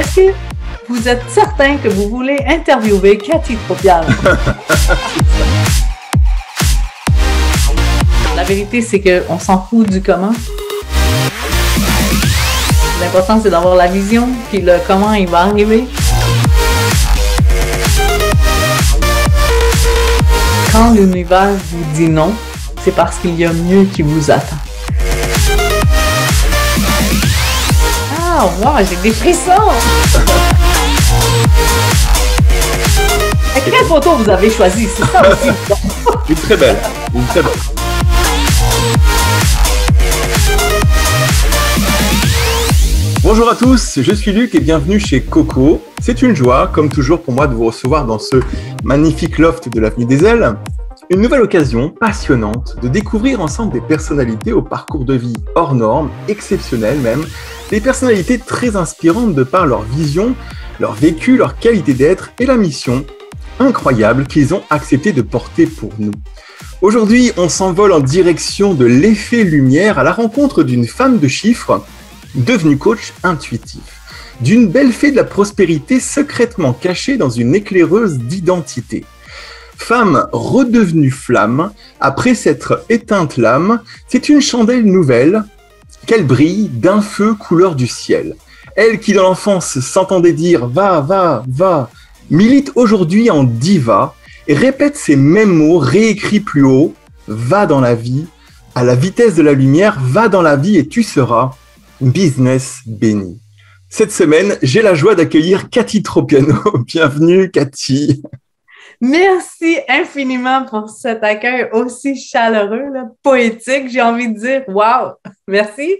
Est-ce que vous êtes certain que vous voulez interviewer Cathy Tropiano? La vérité, c'est qu'on s'en fout du comment. L'important, c'est d'avoir la vision, puis le comment il va arriver. Quand l'univers vous dit non, c'est parce qu'il y a mieux qui vous attend. Ah, wow, j'ai des frissons! Quelle photo vous avez choisi? C'est ça aussi. Une très belle. Une très belle. Bonjour à tous, je suis Luc et bienvenue chez Coco. C'est une joie, comme toujours pour moi, de vous recevoir dans ce magnifique loft de l'Avenue des Ailes. Une nouvelle occasion passionnante de découvrir ensemble des personnalités au parcours de vie hors norme, exceptionnel même, des personnalités très inspirantes de par leur vision, leur vécu, leur qualité d'être et la mission incroyable qu'ils ont accepté de porter pour nous. Aujourd'hui, on s'envole en direction de l'effet lumière à la rencontre d'une femme de chiffres devenue coach intuitif, d'une belle fée de la prospérité secrètement cachée dans une éclaireuse d'identité. Femme redevenue flamme, après s'être éteinte l'âme, c'est une chandelle nouvelle qu'elle brille d'un feu couleur du ciel. Elle qui dans l'enfance s'entendait dire « va, va, va », milite aujourd'hui en diva et répète ces mêmes mots réécrits plus haut « va dans la vie, à la vitesse de la lumière, va dans la vie et tu seras business béni ». Cette semaine, j'ai la joie d'accueillir Cathy Tropiano. Bienvenue Cathy. Merci infiniment pour cet accueil aussi chaleureux, là, poétique, j'ai envie de dire. Wow! Merci!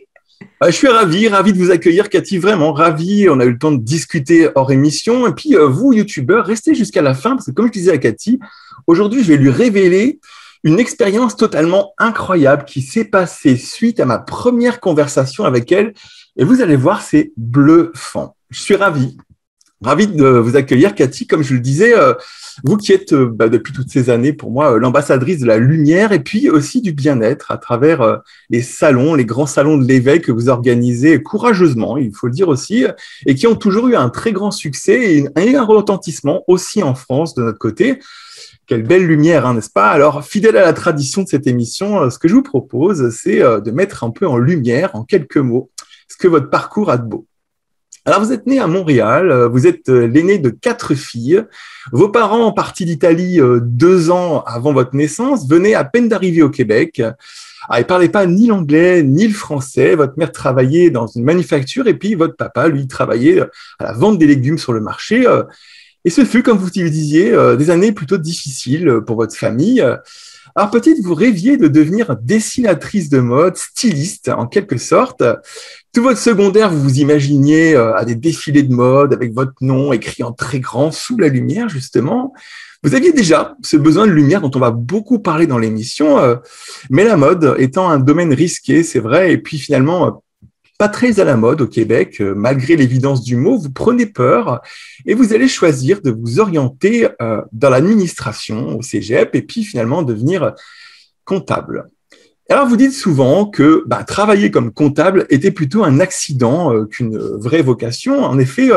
Je suis ravi de vous accueillir, Cathy, vraiment ravi. On a eu le temps de discuter hors émission. Et puis, vous, youtubeurs, restez jusqu'à la fin, parce que comme je disais à Cathy, aujourd'hui, je vais lui révéler une expérience totalement incroyable qui s'est passée suite à ma première conversation avec elle. Et vous allez voir, c'est bluffant. Je suis ravi de vous accueillir, Cathy. Comme je le disais, vous qui êtes depuis toutes ces années, pour moi, l'ambassadrice de la lumière et puis aussi du bien-être à travers les salons, les grands salons de l'éveil que vous organisez courageusement, il faut le dire aussi, et qui ont toujours eu un très grand succès et un retentissement aussi en France de notre côté. Quelle belle lumière, hein, n'est-ce pas? Alors, fidèle à la tradition de cette émission, ce que je vous propose, c'est de mettre un peu en lumière, en quelques mots, ce que votre parcours a de beau. Alors, vous êtes né à Montréal, vous êtes l'aîné de 4 filles. Vos parents, partis d'Italie 2 ans avant votre naissance, venaient à peine d'arriver au Québec. Ils ne parlaient pas ni l'anglais ni le français. Votre mère travaillait dans une manufacture et puis votre papa, lui, travaillait à la vente des légumes sur le marché. Et ce fut, comme vous le disiez, des années plutôt difficiles pour votre famille. Alors peut-être vous rêviez de devenir dessinatrice de mode, styliste en quelque sorte. Tout votre secondaire, vous vous imaginiez à des défilés de mode avec votre nom écrit en très grand sous la lumière justement. Vous aviez déjà ce besoin de lumière dont on va beaucoup parler dans l'émission, mais la mode étant un domaine risqué, c'est vrai, et puis finalement pas très à la mode au Québec, malgré l'évidence du mot, vous prenez peur et vous allez choisir de vous orienter dans l'administration au cégep et puis finalement devenir comptable. Alors vous dites souvent que travailler comme comptable était plutôt un accident qu'une vraie vocation. En effet,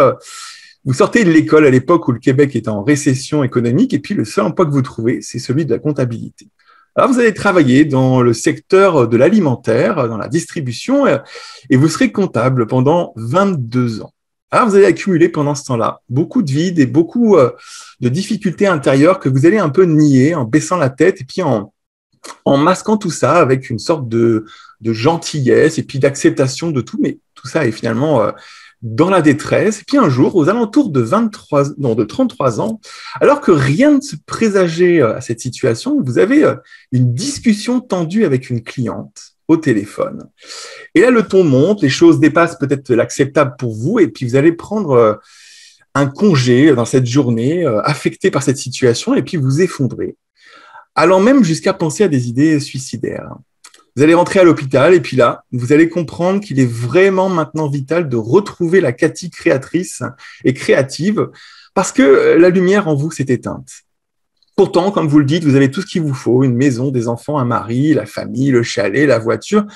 vous sortez de l'école à l'époque où le Québec est en récession économique et puis le seul emploi que vous trouvez, c'est celui de la comptabilité. Alors, vous allez travailler dans le secteur de l'alimentaire, dans la distribution, et vous serez comptable pendant 22 ans. Alors, vous allez accumuler pendant ce temps-là beaucoup de vide et beaucoup de difficultés intérieures que vous allez un peu nier en baissant la tête et puis en masquant tout ça avec une sorte de gentillesse et puis d'acceptation de tout. Mais tout ça est finalement dans la détresse. Et puis un jour, aux alentours de 33 ans, alors que rien ne se présageait à cette situation, vous avez une discussion tendue avec une cliente au téléphone. Et là, le ton monte, les choses dépassent peut-être l'acceptable pour vous, et puis vous allez prendre un congé dans cette journée, affecté par cette situation, et puis vous effondrer, allant même jusqu'à penser à des idées suicidaires. Vous allez rentrer à l'hôpital et puis là, vous allez comprendre qu'il est vraiment maintenant vital de retrouver la Cathy créatrice et créative parce que la lumière en vous s'est éteinte. Pourtant, comme vous le dites, vous avez tout ce qu'il vous faut, une maison, des enfants, un mari, la famille, le chalet, la voiture.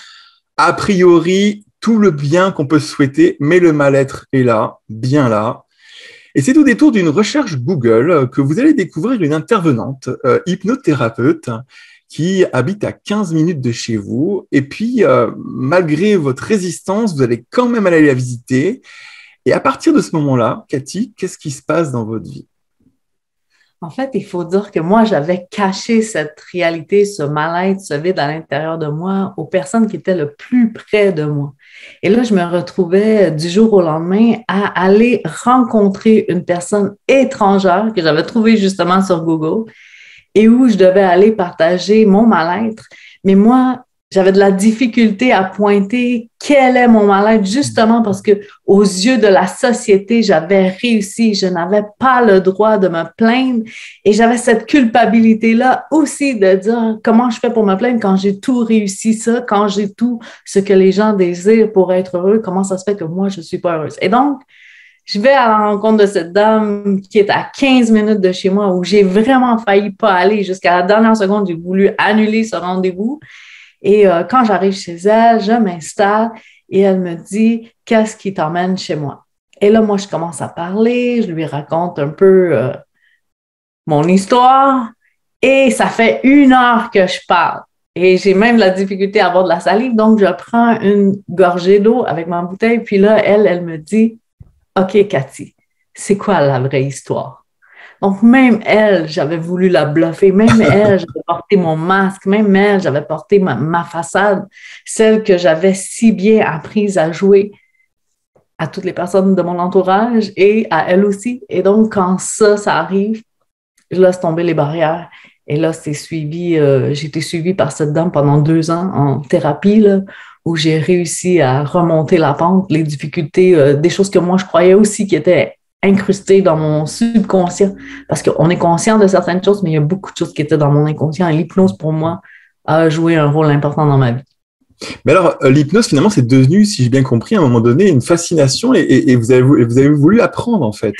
A priori, tout le bien qu'on peut souhaiter, mais le mal-être est là, bien là. Et c'est au détour d'une recherche Google que vous allez découvrir une intervenante, hypnothérapeute, qui habite à 15 minutes de chez vous. Et puis, malgré votre résistance, vous allez quand même aller la visiter. Et à partir de ce moment-là, Cathy, qu'est-ce qui se passe dans votre vie? En fait, il faut dire que moi, j'avais caché cette réalité, ce mal-être, ce vide à l'intérieur de moi aux personnes qui étaient le plus près de moi. Et là, je me retrouvais du jour au lendemain à aller rencontrer une personne étrangère que j'avais trouvée justement sur Google et où je devais aller partager mon mal-être. Mais moi, j'avais de la difficulté à pointer quel est mon mal-être, justement parce que aux yeux de la société, j'avais réussi, je n'avais pas le droit de me plaindre et j'avais cette culpabilité-là aussi de dire comment je fais pour me plaindre quand j'ai tout réussi ça, quand j'ai tout ce que les gens désirent pour être heureux, comment ça se fait que moi, je ne suis pas heureuse. Et donc, je vais à la rencontre de cette dame qui est à 15 minutes de chez moi où j'ai vraiment failli pas aller. Jusqu'à la dernière seconde, j'ai voulu annuler ce rendez-vous. Et quand j'arrive chez elle, je m'installe et elle me dit « Qu'est-ce qui t'emmène chez moi? » Et là, moi, je commence à parler, je lui raconte un peu mon histoire et ça fait 1 heure que je parle. Et j'ai même de la difficulté à avoir de la salive, donc je prends une gorgée d'eau avec ma bouteille. Puis là, elle me dit « OK, Cathy, c'est quoi la vraie histoire? » Donc, même elle, j'avais voulu la bluffer. Même elle, j'avais porté mon masque. Même elle, j'avais porté ma façade, celle que j'avais si bien apprise à jouer à toutes les personnes de mon entourage et à elle aussi. Et donc, quand ça arrive, je laisse tomber les barrières. Et là, j'ai été suivie par cette dame pendant 2 ans en thérapie, là, où j'ai réussi à remonter la pente, les difficultés, des choses que moi, je croyais aussi qui étaient incrusté dans mon subconscient parce qu'on est conscient de certaines choses, mais il y a beaucoup de choses qui étaient dans mon inconscient et l'hypnose, pour moi, a joué un rôle important dans ma vie. Mais alors, l'hypnose, finalement, c'est devenu, si j'ai bien compris, à un moment donné, une fascination et vous avez voulu apprendre, en fait.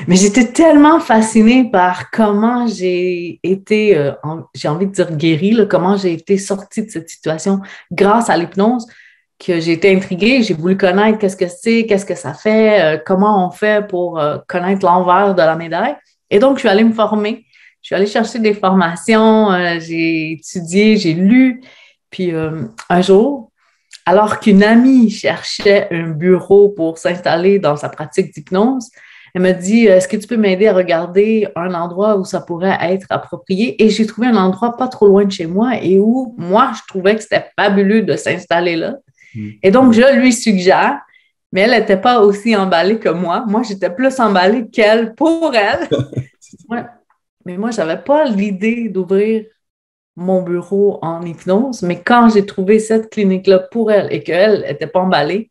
Mais j'étais tellement fascinée par comment j'ai été, j'ai envie de dire guérie, là, comment j'ai été sortie de cette situation grâce à l'hypnose, que j'ai été intriguée, j'ai voulu connaître qu'est-ce que c'est, qu'est-ce que ça fait, comment on fait pour connaître l'envers de la médaille. Et donc, je suis allée me former. Je suis allée chercher des formations, j'ai étudié, j'ai lu. Puis un jour, alors qu'une amie cherchait un bureau pour s'installer dans sa pratique d'hypnose, elle me dit, est-ce que tu peux m'aider à regarder un endroit où ça pourrait être approprié? Et j'ai trouvé un endroit pas trop loin de chez moi et où moi, je trouvais que c'était fabuleux de s'installer là. Et donc, je lui suggère, mais elle n'était pas aussi emballée que moi. Moi, j'étais plus emballée qu'elle pour elle. Ouais. Mais moi, je n'avais pas l'idée d'ouvrir mon bureau en hypnose. Mais quand j'ai trouvé cette clinique-là pour elle et qu'elle n'était pas emballée,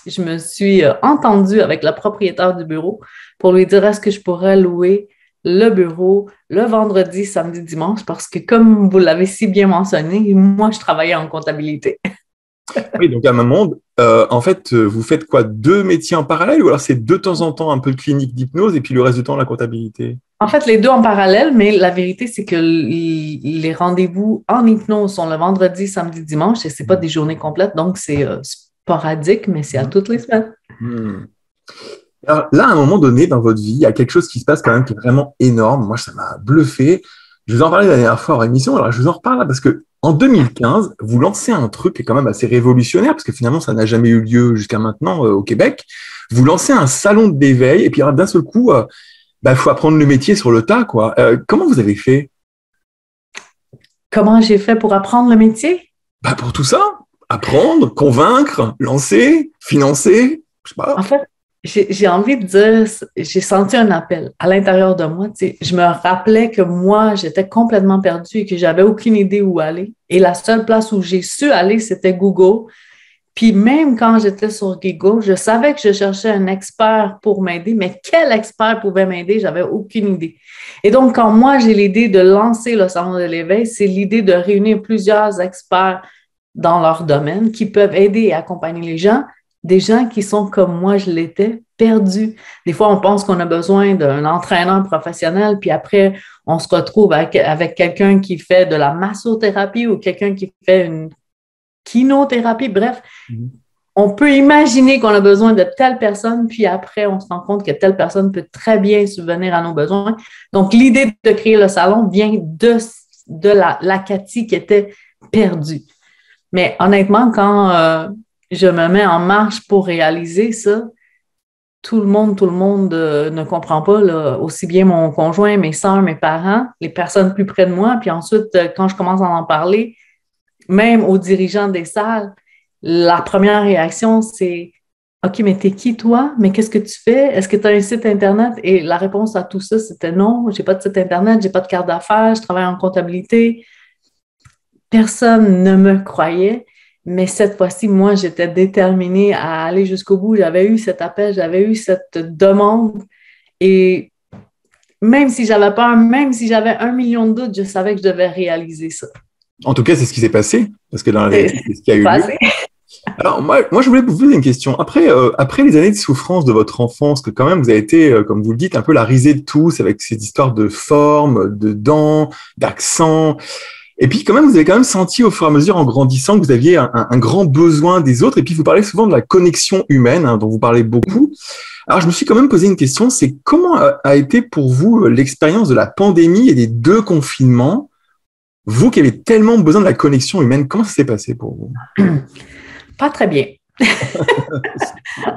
je me suis entendue avec la propriétaire du bureau pour lui dire est-ce que je pourrais louer le bureau le vendredi, samedi, dimanche, parce que comme vous l'avez si bien mentionné, moi, je travaillais en comptabilité. Oui, donc à un moment, en fait, vous faites quoi? 2 métiers en parallèle ou alors c'est de temps en temps un peu de clinique d'hypnose et puis le reste du temps la comptabilité? En fait, les deux en parallèle, mais la vérité, c'est que les rendez-vous en hypnose sont le vendredi, samedi, dimanche et ce n'est pas des journées complètes, donc c'est sporadique, mais c'est à toutes les semaines. Alors là, à un moment donné dans votre vie, il y a quelque chose qui se passe quand même qui est vraiment énorme. Moi, ça m'a bluffé. Je vous en parlais la dernière fois en émission, alors je vous en reparle là parce que en 2015, vous lancez un truc qui est quand même assez révolutionnaire parce que finalement, ça n'a jamais eu lieu jusqu'à maintenant au Québec. Vous lancez un salon d'éveil et puis d'un seul coup, faut apprendre le métier sur le tas, quoi. Comment vous avez fait? Comment j'ai fait pour apprendre le métier? Pour tout ça, apprendre, convaincre, lancer, financer, je sais pas. En fait, j'ai envie de dire, j'ai senti un appel à l'intérieur de moi. Tu sais, je me rappelais que moi, j'étais complètement perdue et que j'avais aucune idée où aller. Et la seule place où j'ai su aller, c'était Google. Puis même quand j'étais sur Google, je savais que je cherchais un expert pour m'aider, mais quel expert pouvait m'aider? J'avais aucune idée. Et donc, quand moi, j'ai l'idée de lancer le Salon de l'éveil, c'est l'idée de réunir plusieurs experts dans leur domaine qui peuvent aider et accompagner les gens, des gens qui sont comme moi, je l'étais, perdus. Des fois, on pense qu'on a besoin d'un entraîneur professionnel, puis après, on se retrouve avec quelqu'un qui fait de la massothérapie ou quelqu'un qui fait une kinothérapie, bref. on peut imaginer qu'on a besoin de telle personne, puis après, on se rend compte que telle personne peut très bien subvenir à nos besoins. Donc, l'idée de créer le salon vient de la Cathy qui était perdue. Mais honnêtement, quand je me mets en marche pour réaliser ça, tout le monde ne comprend pas, là, aussi bien mon conjoint, mes soeurs, mes parents, les personnes plus près de moi. Puis ensuite, quand je commence à en parler, même aux dirigeants des salles, la première réaction, c'est OK, mais t'es qui toi? Mais qu'est-ce que tu fais? Est-ce que tu as un site Internet? Et la réponse à tout ça, c'était non, j'ai pas de site Internet, j'ai pas de carte d'affaires, je travaille en comptabilité. Personne ne me croyait, mais cette fois-ci, moi, j'étais déterminée à aller jusqu'au bout. J'avais eu cet appel, j'avais eu cette demande et même si j'avais peur, même si j'avais 1 million de doutes, je savais que je devais réaliser ça. En tout cas, c'est ce qui s'est passé, parce que dans la réalité, c'est ce qui a eu lieu. Alors, moi, je voulais vous poser une question. Après les années de souffrance de votre enfance, que quand même, vous avez été, comme vous le dites, un peu la risée de tous, avec ces histoires de forme, de dents, d'accent. Et puis, quand même, vous avez quand même senti au fur et à mesure, en grandissant, que vous aviez un grand besoin des autres. Et puis, vous parlez souvent de la connexion humaine, dont vous parlez beaucoup. Alors, je me suis quand même posé une question, c'est comment a été pour vous l'expérience de la pandémie et des 2 confinements? Vous qui avez tellement besoin de la connexion humaine, comment ça s'est passé pour vous? Pas très bien.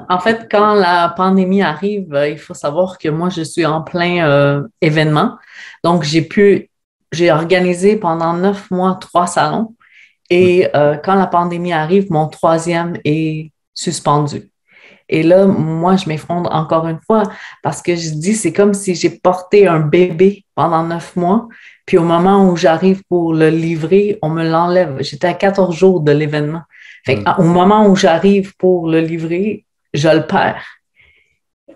En fait, quand la pandémie arrive, il faut savoir que moi, je suis en plein événement. Donc, j'ai organisé pendant 9 mois 3 salons. Et quand la pandémie arrive, mon 3e est suspendu. Et là, moi, je m'effondre encore une fois parce que je dis, c'est comme si j'ai porté un bébé pendant 9 mois. Puis au moment où j'arrive pour le livrer, on me l'enlève. J'étais à 14 jours de l'événement. Fait au moment où j'arrive pour le livrer, je le perds.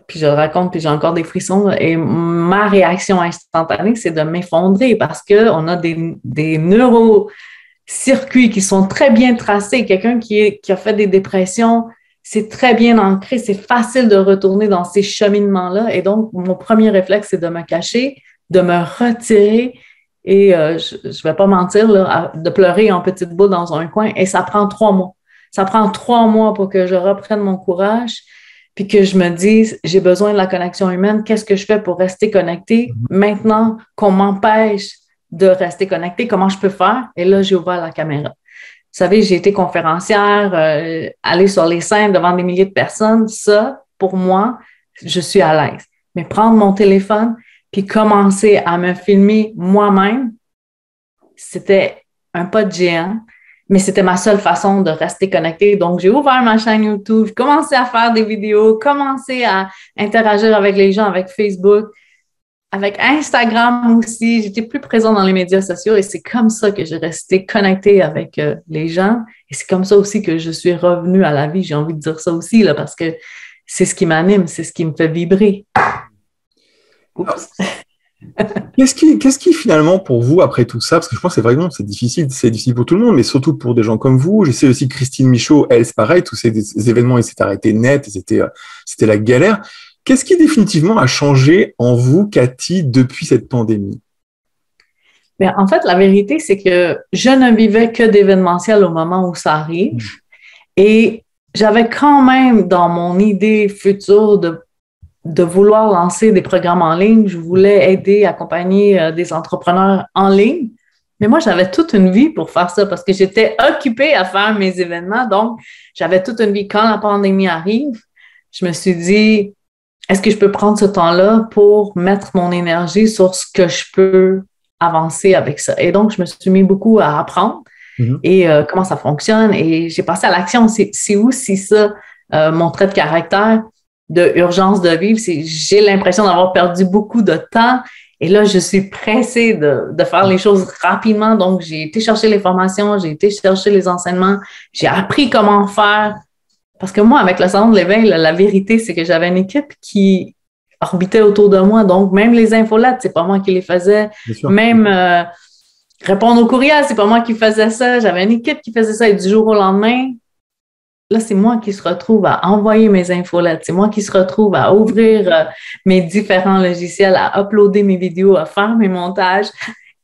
Puis je le raconte, puis j'ai encore des frissons. Et ma réaction instantanée, c'est de m'effondrer parce qu'on a des neurocircuits qui sont très bien tracés. Quelqu'un qui a fait des dépressions, c'est très bien ancré, c'est facile de retourner dans ces cheminements-là. Et donc, mon premier réflexe, c'est de me cacher, de me retirer et je ne vais pas mentir, là, de pleurer en petite boule dans un coin. Et ça prend 3 mois. Ça prend 3 mois pour que je reprenne mon courage puis que je me dise, j'ai besoin de la connexion humaine. Qu'est-ce que je fais pour rester connecté? Maintenant qu'on m'empêche de rester connecté, comment je peux faire? Et là, j'ai ouvert la caméra. Vous savez, j'ai été conférencière, aller sur les scènes devant des milliers de personnes. Ça, pour moi, je suis à l'aise. Mais prendre mon téléphone puis commencer à me filmer moi-même, c'était un pas de géant, mais c'était ma seule façon de rester connectée. Donc, j'ai ouvert ma chaîne YouTube, j'ai commencé à faire des vidéos, commencé à interagir avec les gens avec Facebook, avec Instagram aussi. J'étais plus présente dans les médias sociaux et c'est comme ça que j'ai resté connectée avec les gens. Et c'est comme ça aussi que je suis revenue à la vie. J'ai envie de dire ça aussi, là, parce que c'est ce qui m'anime, c'est ce qui me fait vibrer. Qu'est-ce qui finalement pour vous après tout ça, parce que je pense que c'est difficile pour tout le monde, mais surtout pour des gens comme vous. Je sais aussi que Christine Michaud, elle, c'est pareil, tous ces événements, ils s'étaient arrêtés net, c'était la galère. Qu'est-ce qui définitivement a changé en vous, Cathy, depuis cette pandémie? Bien, en fait, la vérité, c'est que je ne vivais que d'événementiel au moment où ça arrive. Et j'avais quand même dans mon idée future de vouloir lancer des programmes en ligne. Je voulais aider, accompagner des entrepreneurs en ligne. Mais moi, j'avais toute une vie pour faire ça parce que j'étais occupée à faire mes événements. Donc, j'avais toute une vie. Quand la pandémie arrive, je me suis dit, est-ce que je peux prendre ce temps-là pour mettre mon énergie sur ce que je peux avancer avec ça? Et donc, je me suis mis beaucoup à apprendre et comment ça fonctionne. Et j'ai passé à l'action. C'est aussi ça, mon trait de caractère de urgence de vivre. J'ai l'impression d'avoir perdu beaucoup de temps. Et là, je suis pressée de faire les choses rapidement. Donc, j'ai été chercher les formations, j'ai été chercher les enseignements, j'ai appris comment faire. Parce que moi, avec le Salon de l'éveil, la vérité, c'est que j'avais une équipe qui orbitait autour de moi. Donc, même les infolettes, c'est pas moi qui les faisais. Même répondre aux courriels, c'est pas moi qui faisais ça. J'avais une équipe qui faisait ça et du jour au lendemain, là, c'est moi qui se retrouve à envoyer mes infolettes. C'est moi qui se retrouve à ouvrir mes différents logiciels, à uploader mes vidéos, à faire mes montages.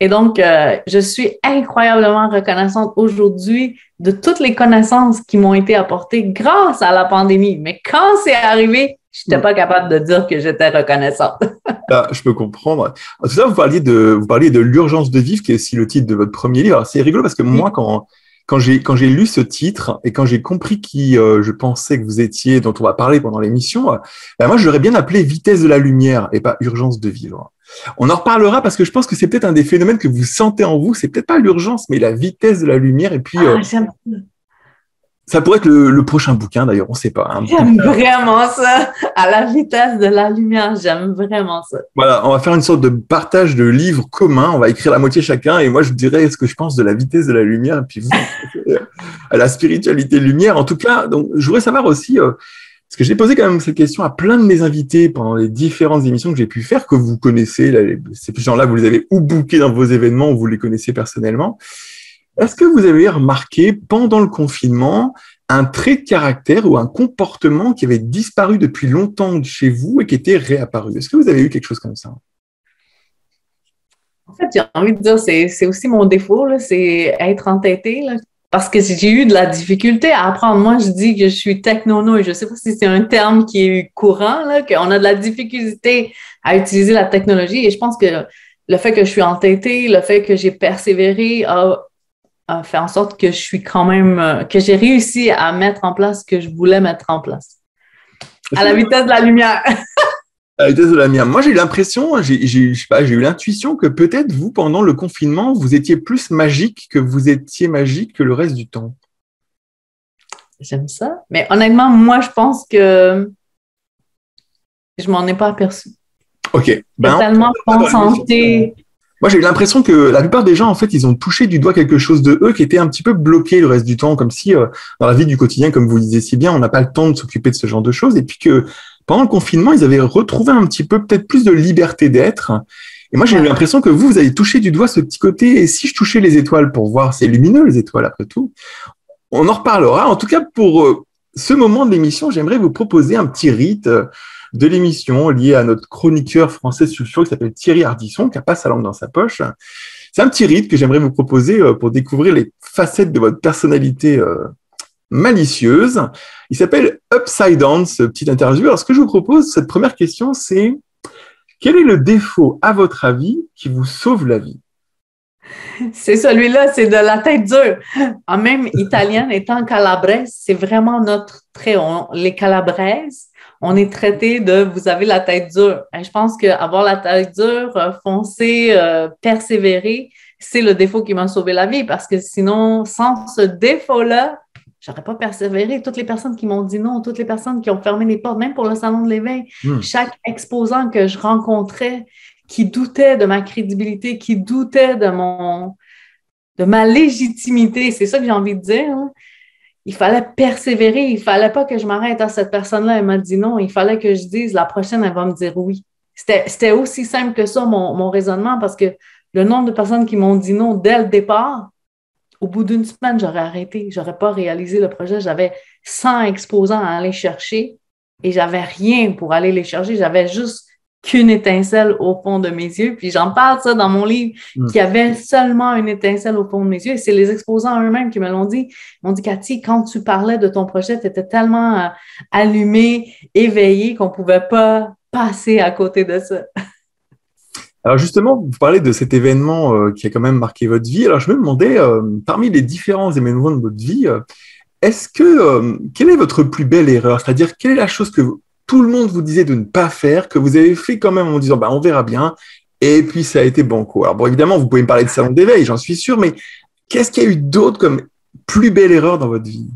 Et donc, je suis incroyablement reconnaissante aujourd'hui de toutes les connaissances qui m'ont été apportées grâce à la pandémie. Mais quand c'est arrivé, je n'étais pas capable de dire que j'étais reconnaissante. Ah, je peux comprendre. Tout ça, vous parliez de l'urgence de vivre, qui est aussi le titre de votre premier livre. Alors, c'est rigolo parce que moi, quand j'ai lu ce titre et quand j'ai compris qui je pensais que vous étiez, dont on va parler pendant l'émission, moi, je l'aurais bien appelé vitesse de la lumière et pas urgence de vivre. On en reparlera parce que je pense que c'est peut-être un des phénomènes que vous sentez en vous. C'est peut-être pas l'urgence, mais la vitesse de la lumière. Et puis, J'aime ça pourrait être le prochain bouquin, d'ailleurs, on ne sait pas. Hein. J'aime vraiment ça. À la vitesse de la lumière, j'aime vraiment ça. Voilà, on va faire une sorte de partage de livres communs. On va écrire la moitié chacun. Et moi, je dirais ce que je pense de la vitesse de la lumière. Et puis vous, à la spiritualité lumière. En tout cas, donc, je voudrais savoir aussi, parce que j'ai posé quand même cette question à plein de mes invités pendant les différentes émissions que j'ai pu faire, que vous connaissez. Là, ces gens-là, vous les avez ou bookés dans vos événements ou vous les connaissez personnellement. Est-ce que vous avez remarqué pendant le confinement un trait de caractère ou un comportement qui avait disparu depuis longtemps de chez vous et qui était réapparu? Est-ce que vous avez eu quelque chose comme ça? En fait, j'ai envie de dire, c'est aussi mon défaut, là, c'est être entêté, là, parce que j'ai eu de la difficulté à apprendre. Moi, je dis que je suis technono et je ne sais pas si c'est un terme qui est courant, là, qu'on a de la difficulté à utiliser la technologie. Et je pense que le fait que je suis entêtée, le fait que j'ai persévéré a fait en sorte que je suis quand même, que j'ai réussi à mettre en place ce que je voulais mettre en place. À la vitesse de la lumière. À la vitesse de la lumière. Moi, j'ai eu l'impression, je sais pas, j'ai eu l'intuition que peut-être vous, pendant le confinement, vous étiez plus magique que vous étiez magique que le reste du temps. J'aime ça. Mais honnêtement, moi, je pense que je m'en ai pas aperçu. OK. Ben, tellement concentré. Moi, j'ai eu l'impression que la plupart des gens, en fait, ils ont touché du doigt quelque chose de eux qui était un petit peu bloqué le reste du temps, comme si dans la vie du quotidien, comme vous le disiez si bien, on n'a pas le temps de s'occuper de ce genre de choses. Et puis que pendant le confinement, ils avaient retrouvé un petit peu peut-être plus de liberté d'être. Et moi, j'ai eu l'impression que vous avez touché du doigt ce petit côté. Et si je touchais les étoiles pour voir, c'est lumineux les étoiles après tout. On en reparlera. En tout cas, pour ce moment de l'émission, j'aimerais vous proposer un petit rite de l'émission lié à notre chroniqueur français sulfureux qui s'appelle Thierry Ardisson, qui n'a pas sa langue dans sa poche. C'est un petit rite que j'aimerais vous proposer pour découvrir les facettes de votre personnalité malicieuse. Il s'appelle Upside Down, ce petit interview. Alors, ce que je vous propose, cette première question, c'est quel est le défaut, à votre avis, qui vous sauve la vie? C'est celui-là, c'est de la tête dure. En même italienne, étant calabraise, c'est vraiment notre trait. Les calabraises, on est traité de vous avez la tête dure. Et je pense qu'avoir la tête dure, foncer, persévérer, c'est le défaut qui m'a sauvé la vie parce que sinon, sans ce défaut-là, j'aurais pas persévéré. Toutes les personnes qui m'ont dit non, toutes les personnes qui ont fermé les portes, même pour le salon de l'éveil, chaque exposant que je rencontrais qui doutait de ma crédibilité, qui doutait de ma légitimité, c'est ça que j'ai envie de dire, hein. Il fallait persévérer, il ne fallait pas que je m'arrête à cette personne-là, elle m'a dit non, il fallait que je dise la prochaine, elle va me dire oui. C'était aussi simple que ça, mon raisonnement, parce que le nombre de personnes qui m'ont dit non dès le départ, au bout d'une semaine, j'aurais arrêté, je n'aurais pas réalisé le projet, j'avais 100 exposants à aller chercher et j'avais rien pour aller les chercher, j'avais juste qu'une étincelle au fond de mes yeux. Puis j'en parle ça dans mon livre, qu'il y avait seulement une étincelle au fond de mes yeux. Et c'est les exposants eux-mêmes qui me l'ont dit. Ils m'ont dit, Cathy, quand tu parlais de ton projet, tu étais tellement allumée, éveillée qu'on ne pouvait pas passer à côté de ça. Alors justement, vous parlez de cet événement qui a quand même marqué votre vie. Alors je me demandais, parmi les différents événements de votre vie, quelle est votre plus belle erreur? C'est-à-dire, quelle est la chose que tout le monde vous disait de ne pas faire, que vous avez fait quand même en disant on verra bien, et puis ça a été banco. Alors bon, évidemment, vous pouvez me parler de salon d'éveil, j'en suis sûr, mais qu'est-ce qu'il y a eu d'autre comme plus belle erreur dans votre vie?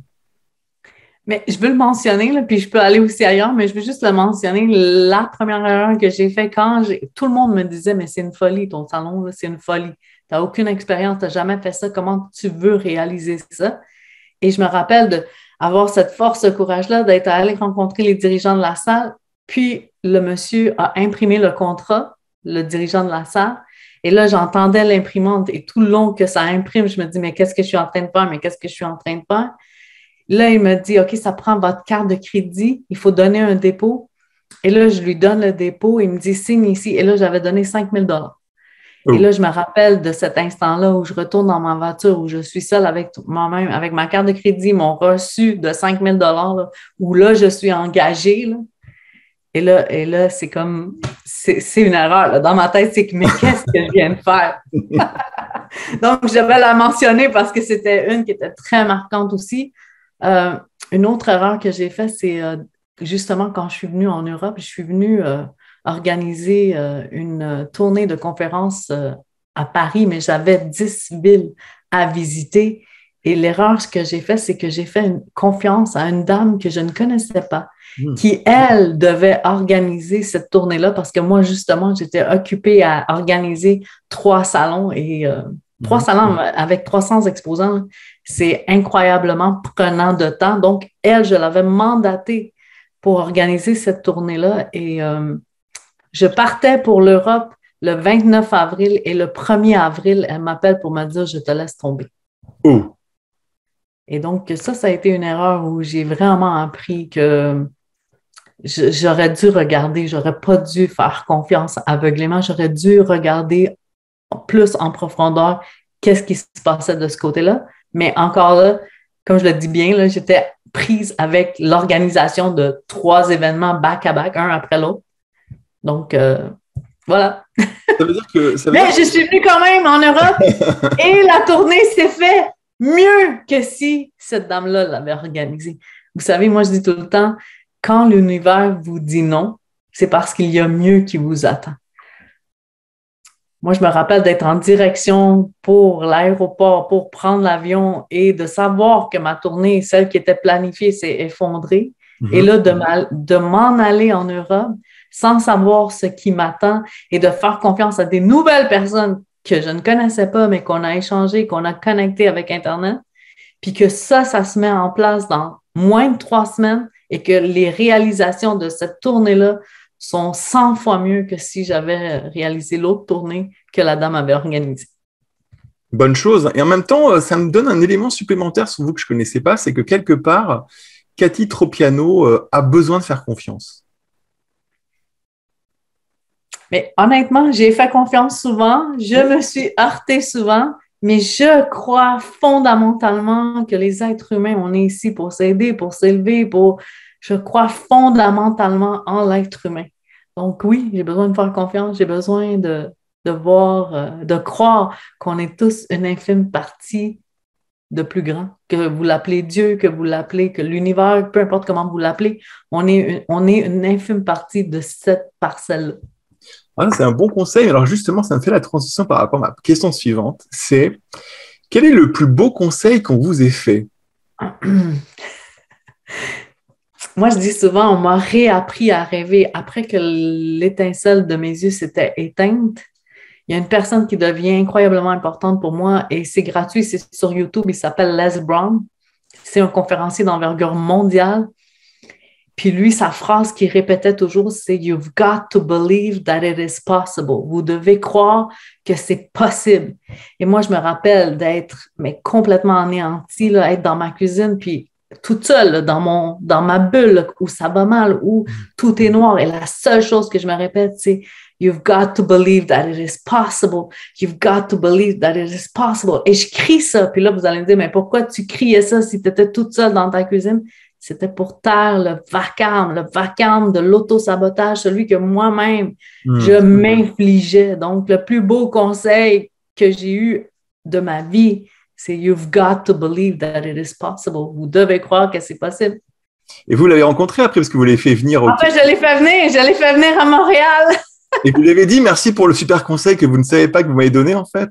Mais je veux le mentionner, là, puis je peux aller aussi ailleurs, mais je veux juste le mentionner. La première erreur que j'ai faite tout le monde me disait, mais c'est une folie, ton salon, là, c'est une folie. Tu n'as aucune expérience, tu n'as jamais fait ça, comment tu veux réaliser ça? Et je me rappelle d'avoir cette force, ce courage-là, d'être allé rencontrer les dirigeants de la salle, puis le monsieur a imprimé le contrat, le dirigeant de la salle, et là, j'entendais l'imprimante, et tout le long que ça imprime, je me dis, mais qu'est-ce que je suis en train de faire? Mais qu'est-ce que je suis en train de faire? Là, il me dit, OK, ça prend votre carte de crédit, il faut donner un dépôt. Et là, je lui donne le dépôt, il me dit, signe ici. Et là, j'avais donné 5 000 $. Et Oh. là, je me rappelle de cet instant-là où je retourne dans ma voiture, où je suis seule avec moi-même, avec ma carte de crédit, mon reçu de 5 000 $, là, où là, je suis engagée. Là. Et là, c'est comme, c'est une erreur. Là. Dans ma tête, c'est que, mais qu'est-ce que je viens de faire? Donc, je devais la mentionner parce que c'était une qui était très marquante aussi. Euh, une autre erreur que j'ai faite, c'est justement quand je suis venue en Europe, je suis venue organiser une tournée de conférences à Paris, mais j'avais 10 villes à visiter. Et l'erreur que j'ai faite, c'est que j'ai fait une confiance à une dame que je ne connaissais pas, Hmm. qui, elle, devait organiser cette tournée-là parce que moi, justement, j'étais occupée à organiser 3 salons et 3 salons avec 300 exposants. C'est incroyablement prenant de temps. Donc, elle, je l'avais mandatée pour organiser cette tournée-là et je partais pour l'Europe le 29 avril et le 1er avril, elle m'appelle pour me dire, je te laisse tomber. Oh. Et donc, ça a été une erreur où j'ai vraiment appris que j'aurais dû regarder, j'aurais pas dû faire confiance aveuglément, j'aurais dû regarder plus en profondeur qu'est-ce qui se passait de ce côté-là. Mais encore là, comme je le dis bien, là, j'étais prise avec l'organisation de 3 événements back-à-back, un après l'autre. Donc, voilà. Ça veut dire que ça veut Mais dire je suis venue quand même en Europe et la tournée s'est faite mieux que si cette dame-là l'avait organisée. Vous savez, moi, je dis tout le temps, quand l'univers vous dit non, c'est parce qu'il y a mieux qui vous attend. Moi, je me rappelle d'être en direction pour l'aéroport, pour prendre l'avion et de savoir que ma tournée, celle qui était planifiée, s'est effondrée. Et là, de m'en aller en Europe sans savoir ce qui m'attend et de faire confiance à des nouvelles personnes que je ne connaissais pas, mais qu'on a échangé, qu'on a connecté avec Internet, puis que ça se met en place dans moins de 3 semaines et que les réalisations de cette tournée-là sont 100 fois mieux que si j'avais réalisé l'autre tournée que la dame avait organisée. bonne chose. Et en même temps, ça me donne un élément supplémentaire sur vous que je connaissais pas, c'est que quelque part, Cathy Tropiano a besoin de faire confiance. Mais honnêtement, j'ai fait confiance souvent, je me suis heurtée souvent, mais je crois fondamentalement que les êtres humains, on est ici pour s'aider, pour s'élever, je crois fondamentalement en l'être humain. Donc oui, j'ai besoin de faire confiance, j'ai besoin de voir, de croire qu'on est tous une infime partie de plus grand, que vous l'appelez Dieu, que vous l'appelez, que l'univers, peu importe comment vous l'appelez, on est une infime partie de cette parcelle-là. Ah, c'est un bon conseil. Alors justement, ça me fait la transition par rapport à ma question suivante. C'est quel est le plus beau conseil qu'on vous ait fait? Moi, je dis souvent, on m'a réappris à rêver. Après que l'étincelle de mes yeux s'était éteinte, il y a une personne qui devient incroyablement importante pour moi et c'est gratuit, c'est sur YouTube, il s'appelle Les Brown. C'est un conférencier d'envergure mondiale. Puis lui, sa phrase qu'il répétait toujours, c'est You've got to believe that it is possible. Vous devez croire que c'est possible. Et moi, je me rappelle d'être complètement anéantie, là, être dans ma cuisine, puis toute seule, là, dans ma bulle, là, où ça va mal, où tout est noir. Et la seule chose que je me répète, c'est You've got to believe that it is possible. You've got to believe that it is possible. Et je crie ça. Puis là, vous allez me dire, mais pourquoi tu criais ça si tu étais toute seule dans ta cuisine? C'était pour taire le vacarme de l'auto-sabotage, celui que moi-même, je m'infligeais. Donc, le plus beau conseil que j'ai eu de ma vie, c'est You've got to believe that it is possible. Vous devez croire que c'est possible. Et vous l'avez rencontré après parce que vous l'avez fait venir au En fait, je l'ai fait venir à Montréal. Et vous lui avez dit merci pour le super conseil que vous ne savez pas que vous m'avez donné en fait.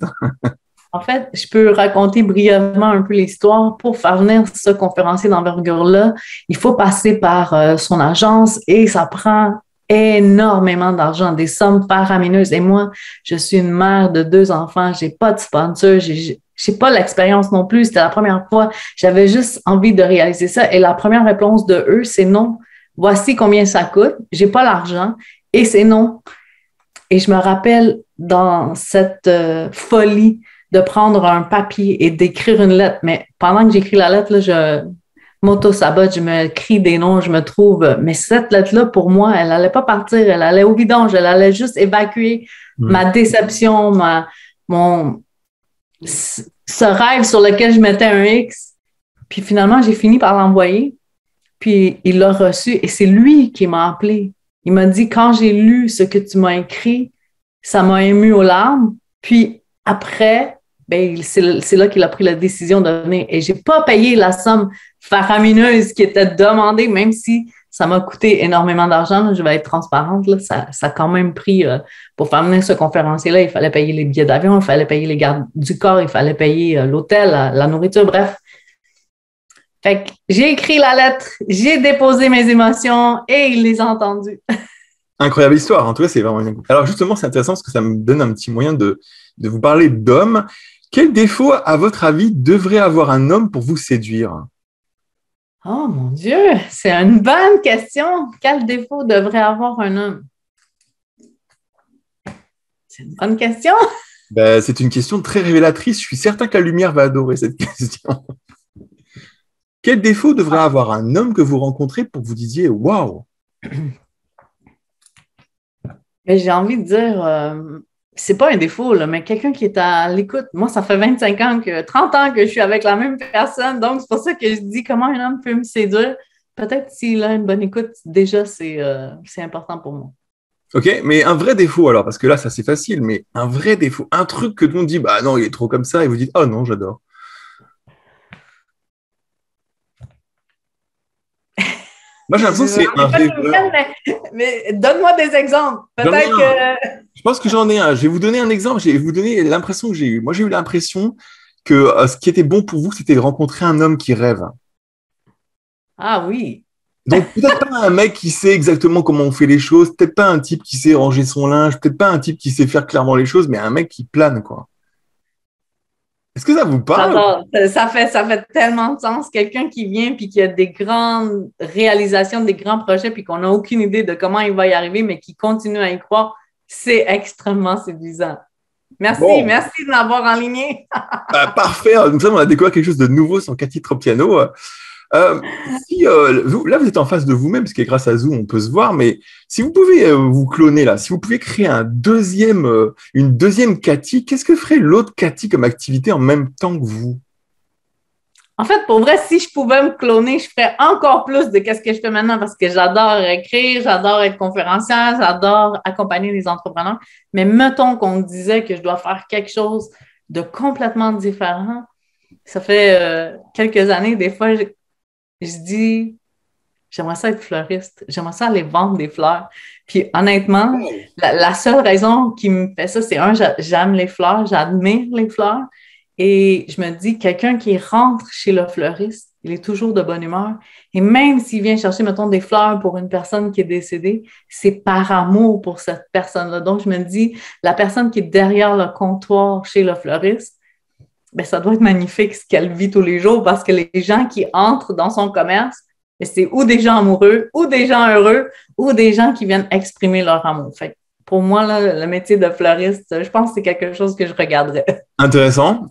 En fait, je peux raconter brièvement un peu l'histoire. Pour faire venir ce conférencier d'envergure-là, il faut passer par son agence et ça prend énormément d'argent, des sommes faramineuses. Et moi, je suis une mère de 2 enfants, j'ai pas de sponsor, j'ai pas l'expérience non plus. C'était la première fois, j'avais juste envie de réaliser ça. Et la première réponse de eux, c'est non. Voici combien ça coûte. J'ai pas l'argent et c'est non. Et je me rappelle dans cette folie de prendre un papier et d'écrire une lettre. Mais pendant que j'écris la lettre, là, m'auto-sabote, je me crie des noms, je me trouve. Mais cette lettre-là, pour moi, elle n'allait pas partir, elle allait au vidange, elle allait juste évacuer ma déception, ce rêve sur lequel je mettais un X. Puis finalement, j'ai fini par l'envoyer. Puis il l'a reçu et c'est lui qui m'a appelé. Il m'a dit, quand j'ai lu ce que tu m'as écrit, ça m'a ému aux larmes. Puis après, ben, c'est là qu'il a pris la décision de venir. Et je n'ai pas payé la somme faramineuse qui était demandée, même si ça m'a coûté énormément d'argent. Là, je vais être transparente. Là, ça a quand même pris, pour faire venir ce conférencier-là, il fallait payer les billets d'avion, il fallait payer les gardes du corps, il fallait payer l'hôtel, la nourriture, bref. Fait que j'ai écrit la lettre, j'ai déposé mes émotions et il les a entendues. Incroyable histoire, en tout cas, c'est vraiment une... Alors justement, c'est intéressant parce que ça me donne un petit moyen de vous parler d'hommes. Quel défaut, à votre avis, devrait avoir un homme pour vous séduire? Oh mon Dieu, c'est une bonne question. Quel défaut devrait avoir un homme? C'est une bonne question. Ben, c'est une question très révélatrice. Je suis certain que la lumière va adorer cette question. Quel défaut devrait avoir un homme que vous rencontrez pour que vous disiez « Waouh ». J'ai envie de dire, c'est pas un défaut, là, mais quelqu'un qui est à l'écoute. Moi, ça fait 25 ans 30 ans que je suis avec la même personne, donc c'est pour ça que je dis comment un homme peut me séduire. Peut-être s'il a une bonne écoute, déjà, c'est important pour moi. Ok, mais un vrai défaut alors, parce que là, ça c'est facile, mais un vrai défaut, un truc que tout le monde dit « Bah non, il est trop comme ça » et vous dites « Oh non, j'adore ». Moi, j'ai l'impression que c'est un rêveur. Mais donne-moi des exemples. Peut-être que... Je pense que j'en ai un. Je vais vous donner un exemple. Je vais vous donner l'impression que j'ai eue. Moi, j'ai eu l'impression que ce qui était bon pour vous, c'était de rencontrer un homme qui rêve. Ah oui. Donc, peut-être pas un mec qui sait exactement comment on fait les choses, peut-être pas un type qui sait ranger son linge, peut-être pas un type qui sait faire clairement les choses, mais un mec qui plane, quoi. Est-ce que ça vous parle? J'adore. Ça fait tellement de sens. Quelqu'un qui vient puis qui a des grandes réalisations, des grands projets, puis qu'on n'a aucune idée de comment il va y arriver, mais qui continue à y croire, c'est extrêmement séduisant. Merci, Bon. merci de m'avoir enligné. Parfait. Nous sommes, on a découvert quelque chose de nouveau sur Cathy Tropiano. Là, vous êtes en face de vous-même, parce que grâce à Zoom, on peut se voir, mais si vous pouvez vous cloner là, si vous pouvez créer une deuxième Cathy, qu'est-ce que ferait l'autre Cathy comme activité en même temps que vous? En fait, pour vrai, si je pouvais me cloner, je ferais encore plus de ce que je fais maintenant parce que j'adore écrire, j'adore être conférencière, j'adore accompagner les entrepreneurs. Mais mettons qu'on me disait que je dois faire quelque chose de complètement différent. Ça fait quelques années, des fois, je dis, j'aimerais ça être fleuriste, j'aimerais ça aller vendre des fleurs. Puis honnêtement, la seule raison qui me fait ça, c'est j'aime les fleurs, j'admire les fleurs. Et je me dis, quelqu'un qui rentre chez le fleuriste, il est toujours de bonne humeur. Et même s'il vient chercher, mettons, des fleurs pour une personne qui est décédée, c'est par amour pour cette personne-là. Donc, je me dis, la personne qui est derrière le comptoir chez le fleuriste, ben, ça doit être magnifique ce qu'elle vit tous les jours parce que les gens qui entrent dans son commerce, c'est ou des gens amoureux, ou des gens heureux, ou des gens qui viennent exprimer leur amour. Fait pour moi, là, le métier de fleuriste, je pense que c'est quelque chose que je regarderais. Intéressant.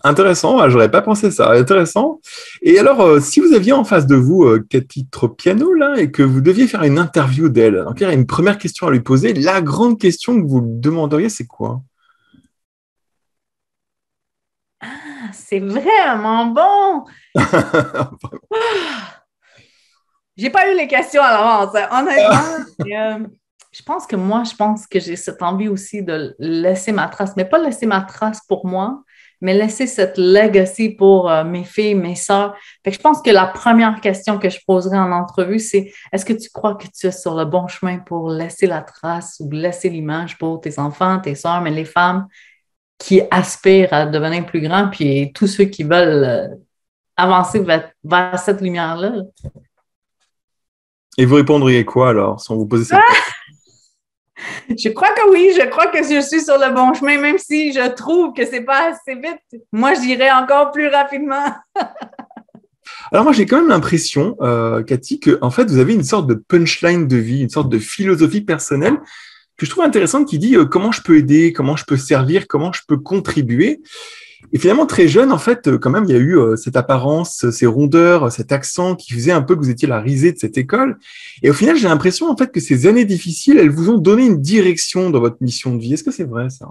J'aurais pas pensé ça. Intéressant. Et alors, si vous aviez en face de vous Cathy Tropiano là et que vous deviez faire une interview d'elle, donc il y a une première question à lui poser. La grande question que vous lui demanderiez, c'est quoi? Ah, c'est vraiment bon! J'ai pas eu les questions à l'avance, honnêtement. Je pense que j'ai cette envie aussi de laisser ma trace, mais pas laisser ma trace pour moi, mais laisser cette legacy pour mes filles, mes sœurs. Fait que je pense que la première question que je poserai en entrevue, c'est est-ce que tu crois que tu es sur le bon chemin pour laisser la trace ou laisser l'image pour tes enfants, tes sœurs, mais les femmes qui aspirent à devenir plus grands, puis tous ceux qui veulent avancer vers cette lumière-là. Et vous répondriez quoi alors, si on vous posait cette question? Je crois que oui, je crois que je suis sur le bon chemin, même si je trouve que c'est pas assez vite. Moi, j'irai encore plus rapidement. Alors moi, j'ai quand même l'impression, Cathy, que en fait, vous avez une sorte de punchline de vie, une sorte de philosophie personnelle que je trouve intéressante qui dit comment je peux aider, comment je peux servir, comment je peux contribuer. Et finalement, très jeune, en fait, quand même, il y a eu cette apparence, ces rondeurs, cet accent qui faisait un peu que vous étiez la risée de cette école. Et au final, j'ai l'impression, en fait, que ces années difficiles, elles vous ont donné une direction dans votre mission de vie. Est-ce que c'est vrai, ça?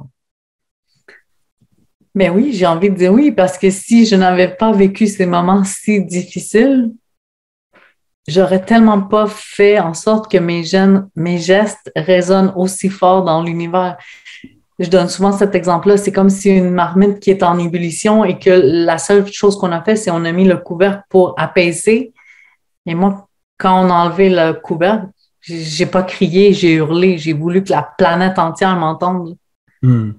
Mais oui, j'ai envie de dire oui, parce que si je n'avais pas vécu ces moments si difficiles, j'aurais tellement pas fait en sorte que mes gestes résonnent aussi fort dans l'univers. Je donne souvent cet exemple-là. C'est comme si une marmite qui est en ébullition et que la seule chose qu'on a fait, c'est on a mis le couvercle pour apaiser. Et moi, quand on a enlevé le couvercle, j'ai pas crié, j'ai hurlé, j'ai voulu que la planète entière m'entende. Hmm.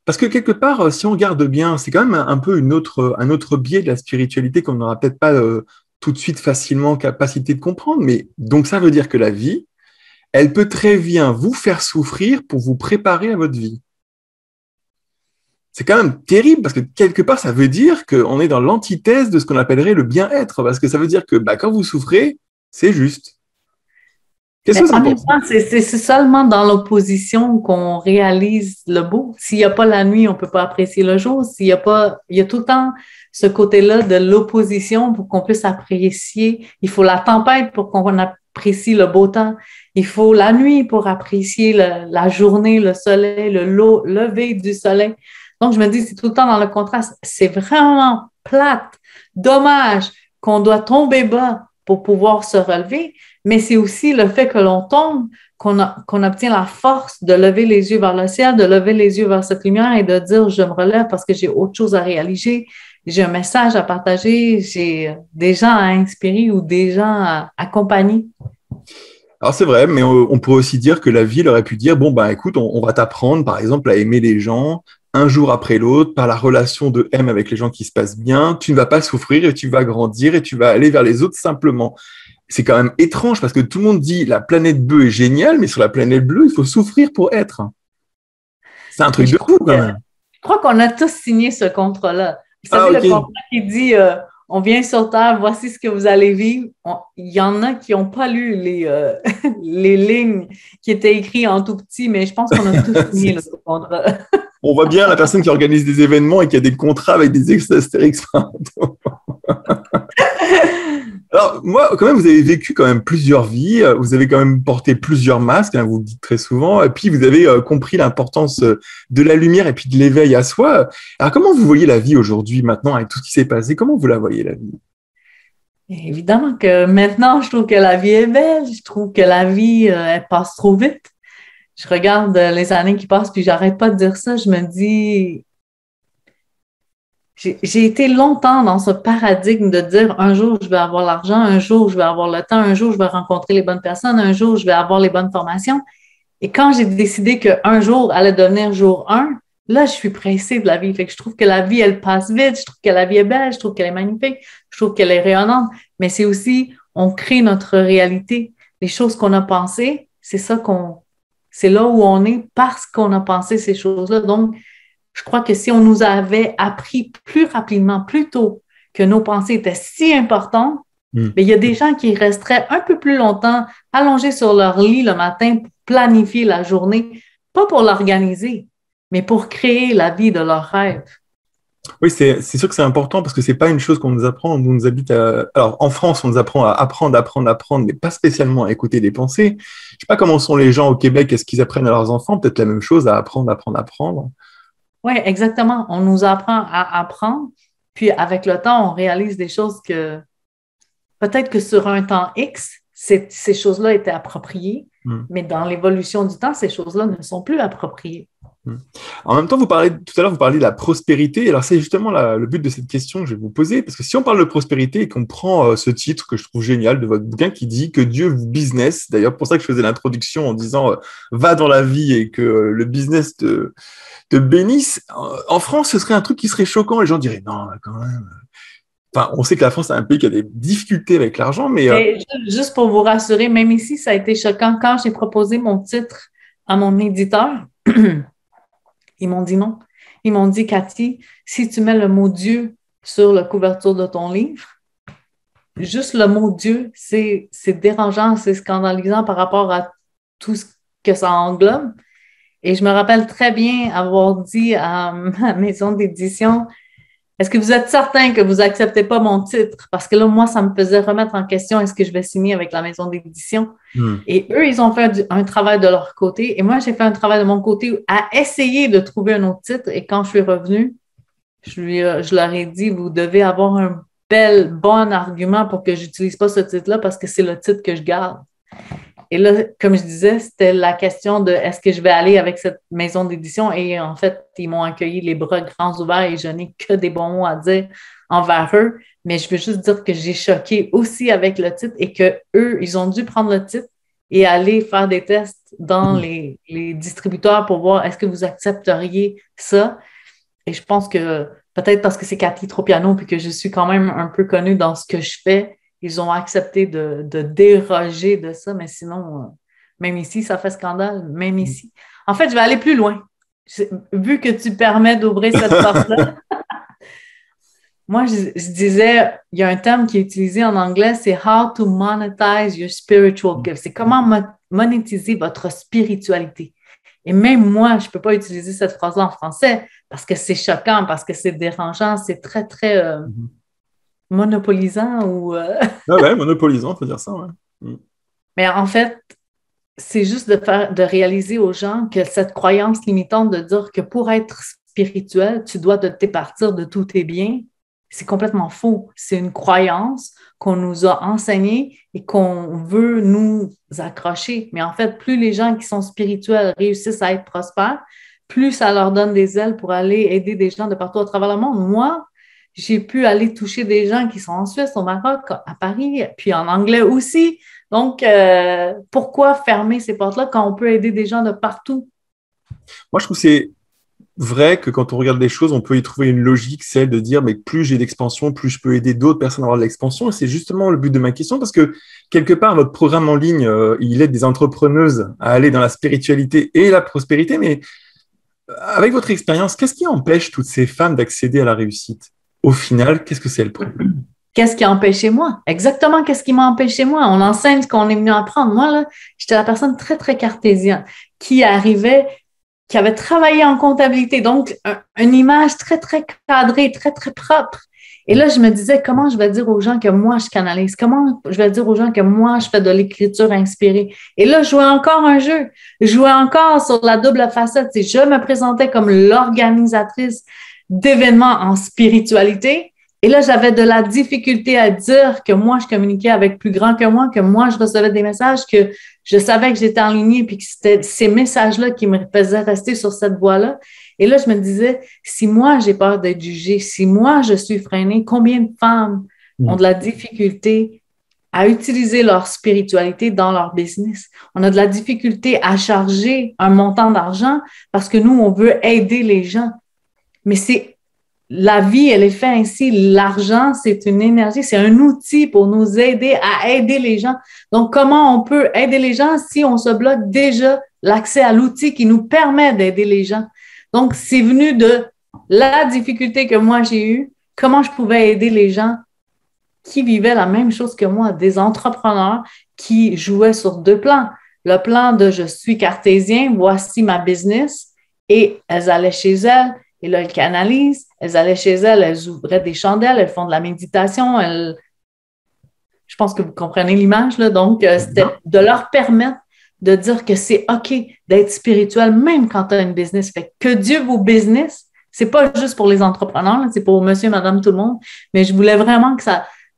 Parce que quelque part, si on regarde bien, c'est quand même un peu un autre biais de la spiritualité qu'on n'aura peut-être pas tout de suite facilement capacité de comprendre. Mais donc, ça veut dire que la vie, elle peut très bien vous faire souffrir pour vous préparer à votre vie. C'est quand même terrible parce que quelque part, ça veut dire qu'on est dans l'antithèse de ce qu'on appellerait le bien-être. Parce que ça veut dire que quand vous souffrez, c'est juste. Qu'est-ce que Mais vous en en même pensez? temps, c'est seulement dans l'opposition qu'on réalise le beau. S'il n'y a pas la nuit, on ne peut pas apprécier le jour. S'il y a pas, il y a tout le temps ce côté-là de l'opposition pour qu'on puisse apprécier. Il faut la tempête pour qu'on apprécie le beau temps. Il faut la nuit pour apprécier la journée, le soleil, lever du soleil. Donc, je me dis, c'est tout le temps dans le contraste. C'est vraiment plate, dommage qu'on doit tomber bas pour pouvoir se relever, mais c'est aussi le fait que l'on tombe, qu'on obtient la force de lever les yeux vers le ciel, de lever les yeux vers cette lumière et de dire, je me relève parce que j'ai autre chose à réaliser, j'ai un message à partager, j'ai des gens à inspirer ou des gens à accompagner. Alors c'est vrai, mais on pourrait aussi dire que la vie elle aurait pu dire, bon, écoute, on va t'apprendre, par exemple, à aimer les gens un jour après l'autre, par la relation de M avec les gens qui se passent bien, tu ne vas pas souffrir et tu vas grandir et tu vas aller vers les autres simplement. C'est quand même étrange parce que tout le monde dit la planète bleue est géniale, mais sur la planète bleue, il faut souffrir pour être. C'est un Mais truc de fou quand même. je crois qu'on a tous signé ce contrat-là. Vous Ah savez, le ok. contrat qui dit on vient sur Terre, voici ce que vous allez vivre. Il y en a qui n'ont pas lu les lignes qui étaient écrites en tout petit, mais je pense qu'on a tous signé le contrat. On voit bien la personne qui organise des événements et qui a des contrats avec des ex-astérix. Alors, moi, quand même, vous avez vécu quand même plusieurs vies, vous avez quand même porté plusieurs masques, hein, vous le dites très souvent, et puis vous avez compris l'importance de la lumière et puis de l'éveil à soi. Alors, comment vous voyez la vie aujourd'hui, maintenant, avec tout ce qui s'est passé? Comment vous la voyez, la vie? Évidemment que maintenant, je trouve que la vie est belle, je trouve que la vie, elle passe trop vite. Je regarde les années qui passent, puis j'arrête pas de dire ça. Je me dis, j'ai été longtemps dans ce paradigme de dire un jour je vais avoir l'argent, un jour je vais avoir le temps, un jour je vais rencontrer les bonnes personnes, un jour je vais avoir les bonnes formations. Et quand j'ai décidé qu'un jour allait devenir jour un, là, je suis pressée de la vie. Fait que je trouve que la vie, elle passe vite, je trouve que la vie est belle, je trouve qu'elle est magnifique, je trouve qu'elle est rayonnante. Mais c'est aussi, on crée notre réalité. Les choses qu'on a pensées, c'est là où on est parce qu'on a pensé ces choses-là. Donc, je crois que si on nous avait appris plus rapidement, plus tôt, que nos pensées étaient si importantes, Hmm. mais il y a des gens qui resteraient un peu plus longtemps allongés sur leur lit le matin pour planifier la journée, pas pour l'organiser, mais pour créer la vie de leurs rêves. Oui, c'est sûr que c'est important parce que c'est pas une chose qu'on nous apprend. On nous habite à... Alors, en France, on nous apprend à apprendre, apprendre, apprendre, mais pas spécialement à écouter des pensées. Je sais pas comment sont les gens au Québec, est-ce qu'ils apprennent à leurs enfants? Peut-être la même chose, à apprendre, apprendre, apprendre. Oui, exactement. On nous apprend à apprendre, puis avec le temps, on réalise des choses que peut-être que sur un temps X, ces choses-là étaient appropriées, Hmm. mais dans l'évolution du temps, ces choses-là ne sont plus appropriées. Hmm. En même temps, tout à l'heure, vous parliez de la prospérité. Alors, c'est justement le but de cette question que je vais vous poser. Parce que si on parle de prospérité et qu'on prend ce titre que je trouve génial de votre bouquin qui dit que Dieu vous business, d'ailleurs, pour ça que je faisais l'introduction en disant va dans la vie et que le business te bénisse. En France, ce serait un truc qui serait choquant. Les gens diraient non, quand même. Enfin, on sait que la France est un pays qui a des difficultés avec l'argent, mais Et juste pour vous rassurer, même ici, ça a été choquant. Quand j'ai proposé mon titre à mon éditeur, ils m'ont dit non. Ils m'ont dit, Cathy, si tu mets le mot Dieu sur la couverture de ton livre, juste le mot Dieu, c'est dérangeant, c'est scandalisant par rapport à tout ce que ça englobe. Et je me rappelle très bien avoir dit à ma maison d'édition, est-ce que vous êtes certain que vous n'acceptez pas mon titre? Parce que là, moi, ça me faisait remettre en question, est-ce que je vais signer avec la maison d'édition? Hmm. Et eux, ils ont fait un travail de leur côté. Et moi, j'ai fait un travail de mon côté à essayer de trouver un autre titre. Et quand je suis revenue, je leur ai dit, vous devez avoir un bon argument pour que je n'utilise pas ce titre-là parce que c'est le titre que je garde. Et là, comme je disais, c'était la question de est-ce que je vais aller avec cette maison d'édition? Et en fait, ils m'ont accueilli les bras grands ouverts et je n'ai que des bons mots à dire envers eux. Mais je veux juste dire que j'ai choqué aussi avec le titre et qu'eux, ils ont dû prendre le titre et aller faire des tests dans les distributeurs pour voir est-ce que vous accepteriez ça. Et je pense que peut-être parce que c'est Cathy Tropiano puis que je suis quand même un peu connue dans ce que je fais, ils ont accepté de déroger de ça, mais sinon, même ici, ça fait scandale, même ici. En fait, je vais aller plus loin. Vu que tu permets d'ouvrir cette porte-là, moi, je disais, il y a un terme qui est utilisé en anglais, c'est how to monetize your spiritual gift. C'est comment monétiser votre spiritualité. Et même moi, je ne peux pas utiliser cette phrase-là en français parce que c'est choquant, parce que c'est dérangeant, c'est très, très monopolisant ou... Ah ouais, monopolisant, faut dire ça, ouais. Mais en fait, c'est juste de réaliser aux gens que cette croyance limitante de dire que pour être spirituel, tu dois te départir de tous tes biens, c'est complètement faux. C'est une croyance qu'on nous a enseignée et qu'on veut nous accrocher. Mais en fait, plus les gens qui sont spirituels réussissent à être prospères, plus ça leur donne des ailes pour aller aider des gens de partout à travers le monde. Moi, j'ai pu aller toucher des gens qui sont en Suisse, au Maroc, à Paris, puis en anglais aussi. Donc, pourquoi fermer ces portes-là quand on peut aider des gens de partout? Moi, je trouve que c'est vrai que quand on regarde les choses, on peut y trouver une logique, celle de dire, mais plus j'ai d'expansion, plus je peux aider d'autres personnes à avoir de l'expansion. Et c'est justement le but de ma question, parce que quelque part, votre programme en ligne, il aide des entrepreneuses à aller dans la spiritualité et la prospérité. Mais avec votre expérience, qu'est-ce qui empêche toutes ces femmes d'accéder à la réussite? Au final, qu'est-ce que c'est le problème? Qu'est-ce qui a empêché moi? Exactement, qu'est-ce qui m'a empêché moi? On enseigne ce qu'on est venu apprendre. Moi, là, j'étais la personne très, très cartésienne qui arrivait, qui avait travaillé en comptabilité, donc une image très, très cadrée, très, très propre. Et là, je me disais, comment je vais dire aux gens que moi, je canalise? Comment je vais dire aux gens que moi, je fais de l'écriture inspirée? Et là, je jouais encore un jeu. Je jouais encore sur la double facette. Je me présentais comme l'organisatrice d'événements en spiritualité. Et là, j'avais de la difficulté à dire que moi, je communiquais avec plus grand que moi je recevais des messages, que je savais que j'étais en ligne, puis que c'était ces messages-là qui me faisaient rester sur cette voie-là. Et là, je me disais, si moi, j'ai peur d'être jugée, si moi, je suis freinée, combien de femmes ont de la difficulté à utiliser leur spiritualité dans leur business? On a de la difficulté à charger un montant d'argent parce que nous, on veut aider les gens. Mais c'est la vie, elle est faite ainsi. L'argent, c'est une énergie, c'est un outil pour nous aider à aider les gens. Donc, comment on peut aider les gens si on se bloque déjà l'accès à l'outil qui nous permet d'aider les gens? Donc, c'est venu de la difficulté que moi j'ai eue, comment je pouvais aider les gens qui vivaient la même chose que moi, des entrepreneurs qui jouaient sur deux plans. Le plan de je suis cartésien, voici ma business, et elles allaient chez elles, et là, elles canalisent, elles allaient chez elles, elles ouvraient des chandelles, elles font de la méditation, je pense que vous comprenez l'image, là. Donc, c'était de leur permettre de dire que c'est OK d'être spirituel, même quand tu as une business. Fait que Dieu vous business, c'est pas juste pour les entrepreneurs, là, c'est pour monsieur, madame, tout le monde, mais je voulais vraiment que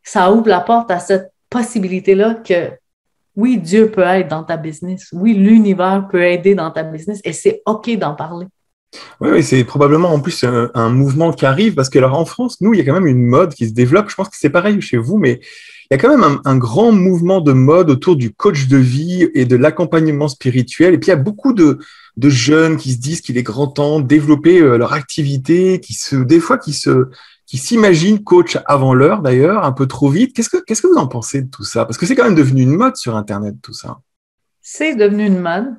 ça ouvre la porte à cette possibilité-là que oui, Dieu peut être dans ta business. Oui, l'univers peut aider dans ta business et c'est OK d'en parler. Oui, oui, c'est probablement en plus un mouvement qui arrive parce que alors en France, nous, il y a quand même une mode qui se développe. Je pense que c'est pareil chez vous, mais il y a quand même un grand mouvement de mode autour du coach de vie et de l'accompagnement spirituel. Et puis il y a beaucoup de jeunes qui se disent qu'il est grand temps de développer leur activité, des fois qui s'imaginent coach avant l'heure d'ailleurs, un peu trop vite. Qu'est-ce que vous en pensez de tout ça? Parce que c'est quand même devenu une mode sur Internet, tout ça. C'est devenu une mode.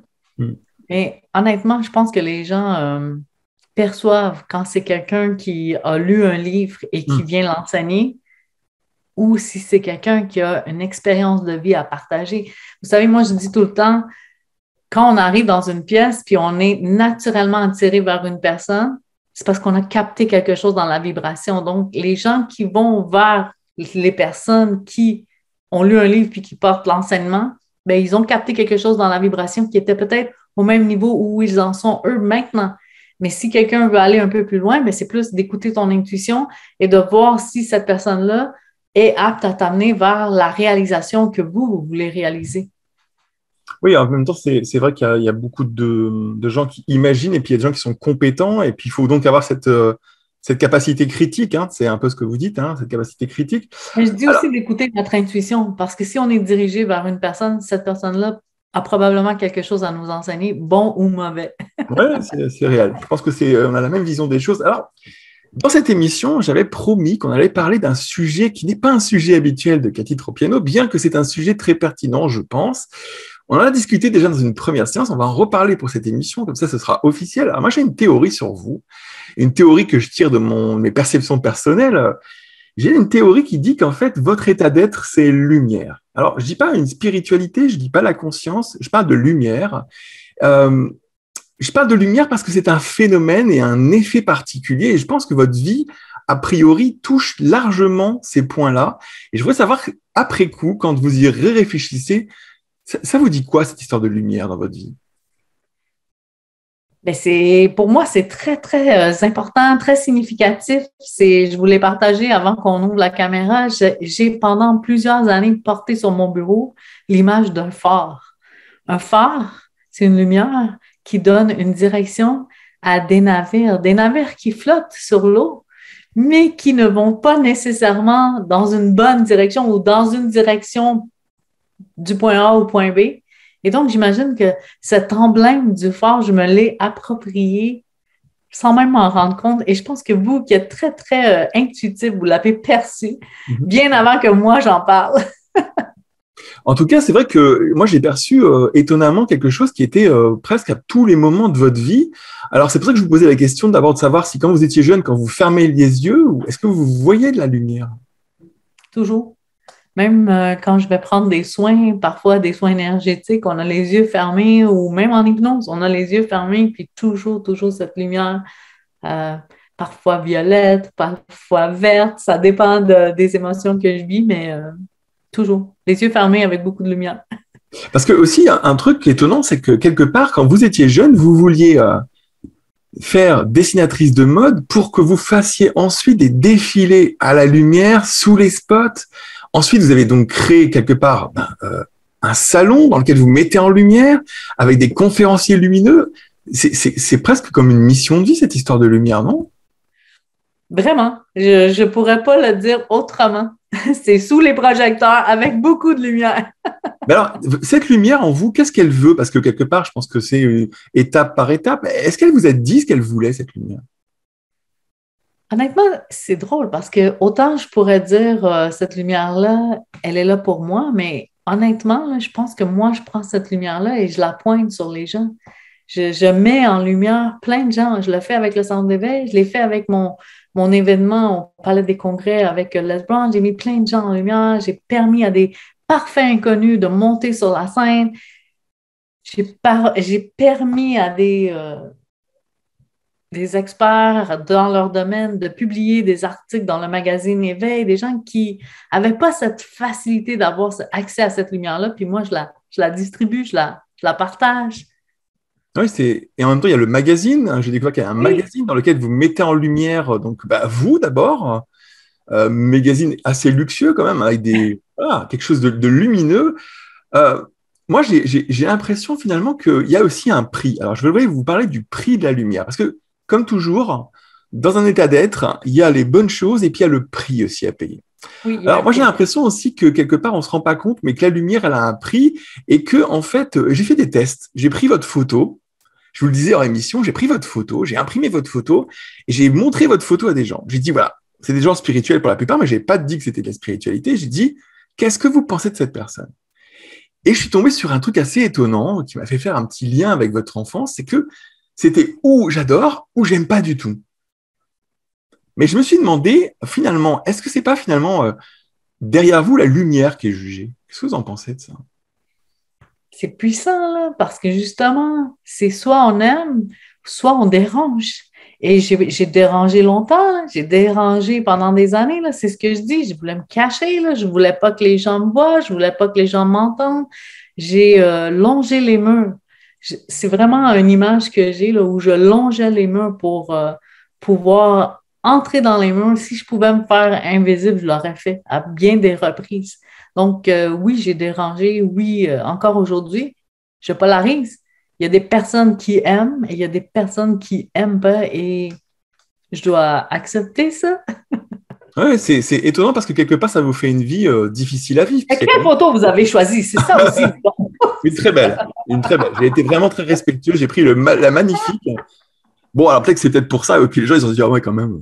Mais honnêtement, je pense que les gens perçoivent quand c'est quelqu'un qui a lu un livre et qui vient l'enseigner ou si c'est quelqu'un qui a une expérience de vie à partager. Vous savez, moi, je dis tout le temps, quand on arrive dans une pièce puis on est naturellement attiré vers une personne, c'est parce qu'on a capté quelque chose dans la vibration. Donc, les gens qui vont vers les personnes qui ont lu un livre puis qui portent l'enseignement, ben, ils ont capté quelque chose dans la vibration qui était peut-être au même niveau où ils en sont eux maintenant. Mais si quelqu'un veut aller un peu plus loin, ben, c'est plus d'écouter ton intuition et de voir si cette personne-là est apte à t'amener vers la réalisation que vous voulez réaliser. Oui, en même temps, c'est vrai qu'il y a beaucoup de gens qui imaginent et puis il y a des gens qui sont compétents et puis il faut donc avoir cette capacité critique, hein, c'est un peu ce que vous dites, hein, cette capacité critique. Mais je dis Alors, aussi d'écouter notre intuition parce que si on est dirigé vers une personne, cette personne-là a probablement quelque chose à nous enseigner, bon ou mauvais. ouais, c'est réel. Je pense que on a la même vision des choses. Alors, dans cette émission, j'avais promis qu'on allait parler d'un sujet qui n'est pas un sujet habituel de Cathy Tropiano, bien que c'est un sujet très pertinent, je pense. On en a discuté déjà dans une première séance, on va en reparler pour cette émission, comme ça ce sera officiel. Alors moi j'ai une théorie sur vous, une théorie que je tire de mes perceptions personnelles. J'ai une théorie qui dit qu'en fait votre état d'être c'est lumière. Alors je dis pas une spiritualité, je dis pas la conscience, je parle de lumière. Euh, je parle de lumière parce que c'est un phénomène et un effet particulier et je pense que votre vie a priori touche largement ces points-là. Et je voudrais savoir après coup, quand vous y réfléchissez, ça vous dit quoi, cette histoire de lumière dans votre vie? Ben pour moi, c'est très, très important, très significatif. Je voulais partager avant qu'on ouvre la caméra. J'ai pendant plusieurs années porté sur mon bureau l'image d'un phare. Un phare, c'est une lumière qui donne une direction à des navires qui flottent sur l'eau, mais qui ne vont pas nécessairement dans une bonne direction ou dans une direction du point A au point B. Et donc, j'imagine que cet emblème du phare, je me l'ai approprié sans même m'en rendre compte. Et je pense que vous, qui êtes très, très intuitif, vous l'avez perçu bien avant que moi, j'en parle. En tout cas, c'est vrai que moi, j'ai perçu étonnamment quelque chose qui était presque à tous les moments de votre vie. Alors, c'est pour ça que je vous posais la question d'abord de savoir si quand vous étiez jeune, quand vous fermez les yeux, est-ce que vous voyez de la lumière? Toujours. Même quand je vais prendre des soins, parfois des soins énergétiques, on a les yeux fermés ou même en hypnose, on a les yeux fermés, puis toujours, toujours cette lumière, euh, parfois violette, parfois verte, ça dépend des émotions que je vis, mais toujours, les yeux fermés avec beaucoup de lumière. Parce que aussi, un truc étonnant, c'est que quelque part, quand vous étiez jeune, vous vouliez faire dessinatrice de mode pour que vous fassiez ensuite des défilés à la lumière sous les spots. Ensuite, vous avez donc créé quelque part un salon dans lequel vous mettez en lumière avec des conférenciers lumineux. C'est presque comme une mission de vie, cette histoire de lumière, non? Vraiment, je ne pourrais pas le dire autrement. C'est sous les projecteurs avec beaucoup de lumière. Mais alors, cette lumière en vous, qu'est-ce qu'elle veut? Parce que quelque part, je pense que c'est étape par étape. Est-ce qu'elle vous a dit ce qu'elle voulait, cette lumière? Honnêtement, c'est drôle parce que autant je pourrais dire cette lumière-là, elle est là pour moi, mais honnêtement, là, je pense que moi, je prends cette lumière-là et je la pointe sur les gens. Je mets en lumière plein de gens. Je le fais avec le Centre d'éveil, je l'ai fait avec mon événement au Palais des Congrès avec Les Brown. J'ai mis plein de gens en lumière. J'ai permis à des parfaits inconnus de monter sur la scène. J'ai permis à des experts dans leur domaine de publier des articles dans le magazine Éveil, des gens qui n'avaient pas cette facilité d'avoir accès à cette lumière-là. Puis moi, je la distribue, je la partage. Oui, et en même temps, il y a le magazine. J'ai découvert qu'il y a un Oui. magazine dans lequel vous mettez en lumière, donc, vous d'abord, magazine assez luxueux quand même, avec quelque chose de lumineux. Euh, Moi, j'ai l'impression finalement qu'il y a aussi un prix. Alors, je voudrais vous parler du prix de la lumière, parce que, comme toujours, dans un état d'être, il y a les bonnes choses et puis il y a le prix aussi à payer. Oui, il y a Alors, un moi, j'ai prix. l'impression aussi que quelque part, on se rend pas compte, mais que la lumière, elle a un prix et que, en fait, j'ai fait des tests. J'ai pris votre photo. Je vous le disais en émission, j'ai pris votre photo, j'ai imprimé votre photo et j'ai montré votre photo à des gens. J'ai dit, voilà, c'est des gens spirituels pour la plupart, mais je n'ai pas dit que c'était de la spiritualité. J'ai dit, qu'est-ce que vous pensez de cette personne? Et je suis tombé sur un truc assez étonnant qui m'a fait faire un petit lien avec votre enfance, c'est que c'était ou j'adore ou j'aime pas du tout. Mais je me suis demandé, finalement, est-ce que c'est pas finalement derrière vous la lumière qui est jugée? Qu'est-ce que vous en pensez de ça? c'est puissant, là, parce que justement, c'est soit on aime, soit on dérange. Et j'ai dérangé longtemps, là. J'ai dérangé pendant des années, là. C'est ce que je dis. Je voulais me cacher, là. Je voulais pas que les gens me voient, je voulais pas que les gens m'entendent. J'ai longé les murs. C'est vraiment une image que j'ai, là, où je longeais les murs pour pouvoir entrer dans les murs. Si je pouvais me faire invisible, je l'aurais fait à bien des reprises. Donc, oui, j'ai dérangé. Oui, encore aujourd'hui, je polarise. Il y a des personnes qui aiment et il y a des personnes qui n'aiment pas et je dois accepter ça. Ouais, c'est étonnant parce que quelque part, ça vous fait une vie difficile à vivre. Et quelle photo vous avez choisie? C'est ça aussi. Une très belle, une très belle. J'ai été vraiment très respectueux. J'ai pris la magnifique. Bon, alors peut-être que c'est peut-être pour ça. Et puis les gens, ils ont dit, ah ouais, quand même.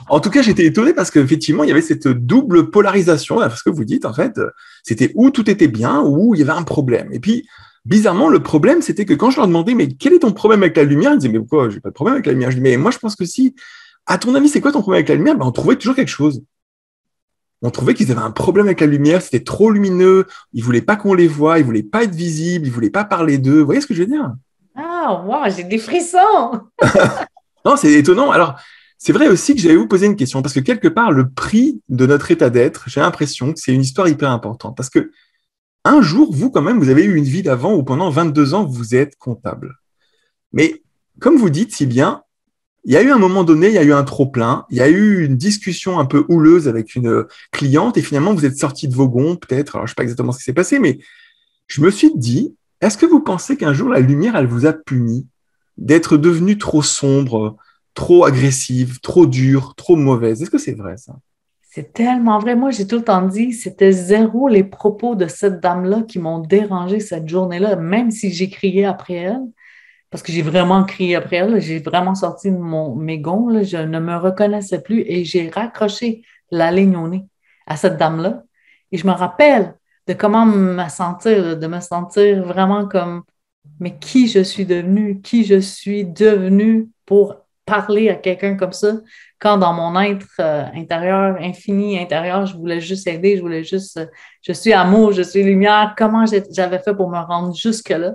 En tout cas, j'étais étonné parce qu'effectivement, il y avait cette double polarisation, là, ce que vous dites, en fait. C'était où tout était bien, ou il y avait un problème. Et puis, bizarrement, le problème, c'était que quand je leur demandais, mais quel est ton problème avec la lumière? Ils disaient, mais quoi, j'ai pas de problème avec la lumière. Je dis, mais moi, je pense que si, à ton avis, c'est quoi ton problème avec la lumière? Ben, on trouvait toujours quelque chose. On trouvait qu'ils avaient un problème avec la lumière, c'était trop lumineux, ils voulaient pas qu'on les voie, ils voulaient pas être visibles, ils voulaient pas parler d'eux. Vous voyez ce que je veux dire? Ah, wow, j'ai des frissons! Non, c'est étonnant. Alors, c'est vrai aussi que j'allais vous poser une question, parce que quelque part, le prix de notre état d'être, j'ai l'impression que c'est une histoire hyper importante. Parce que un jour, vous, quand même, vous avez eu une vie d'avant où pendant 22 ans, vous êtes comptable. Mais comme vous dites si bien, il y a eu un moment donné, il y a eu un trop-plein, il y a eu une discussion un peu houleuse avec une cliente, et finalement, vous êtes sorti de vos gonds, peut-être. Alors, je ne sais pas exactement ce qui s'est passé, mais je me suis dit, est-ce que vous pensez qu'un jour, la lumière, elle vous a puni d'être devenue trop sombre, trop agressive, trop dure, trop mauvaise? Est-ce que c'est vrai, ça? C'est tellement vrai. Moi, j'ai tout le temps dit, c'était zéro les propos de cette dame-là qui m'ont dérangé cette journée-là, même si j'ai crié après elle, parce que j'ai vraiment crié après elle, j'ai vraiment sorti de mes gonds, là, je ne me reconnaissais plus et j'ai raccroché la ligne au nez à cette dame-là. Et je me rappelle de comment me sentir, de me sentir vraiment comme, mais qui je suis devenue pour parler à quelqu'un comme ça, quand dans mon être intérieur, infini intérieur, je voulais juste aider, je voulais juste, je suis amour, je suis lumière, comment j'avais fait pour me rendre jusque-là.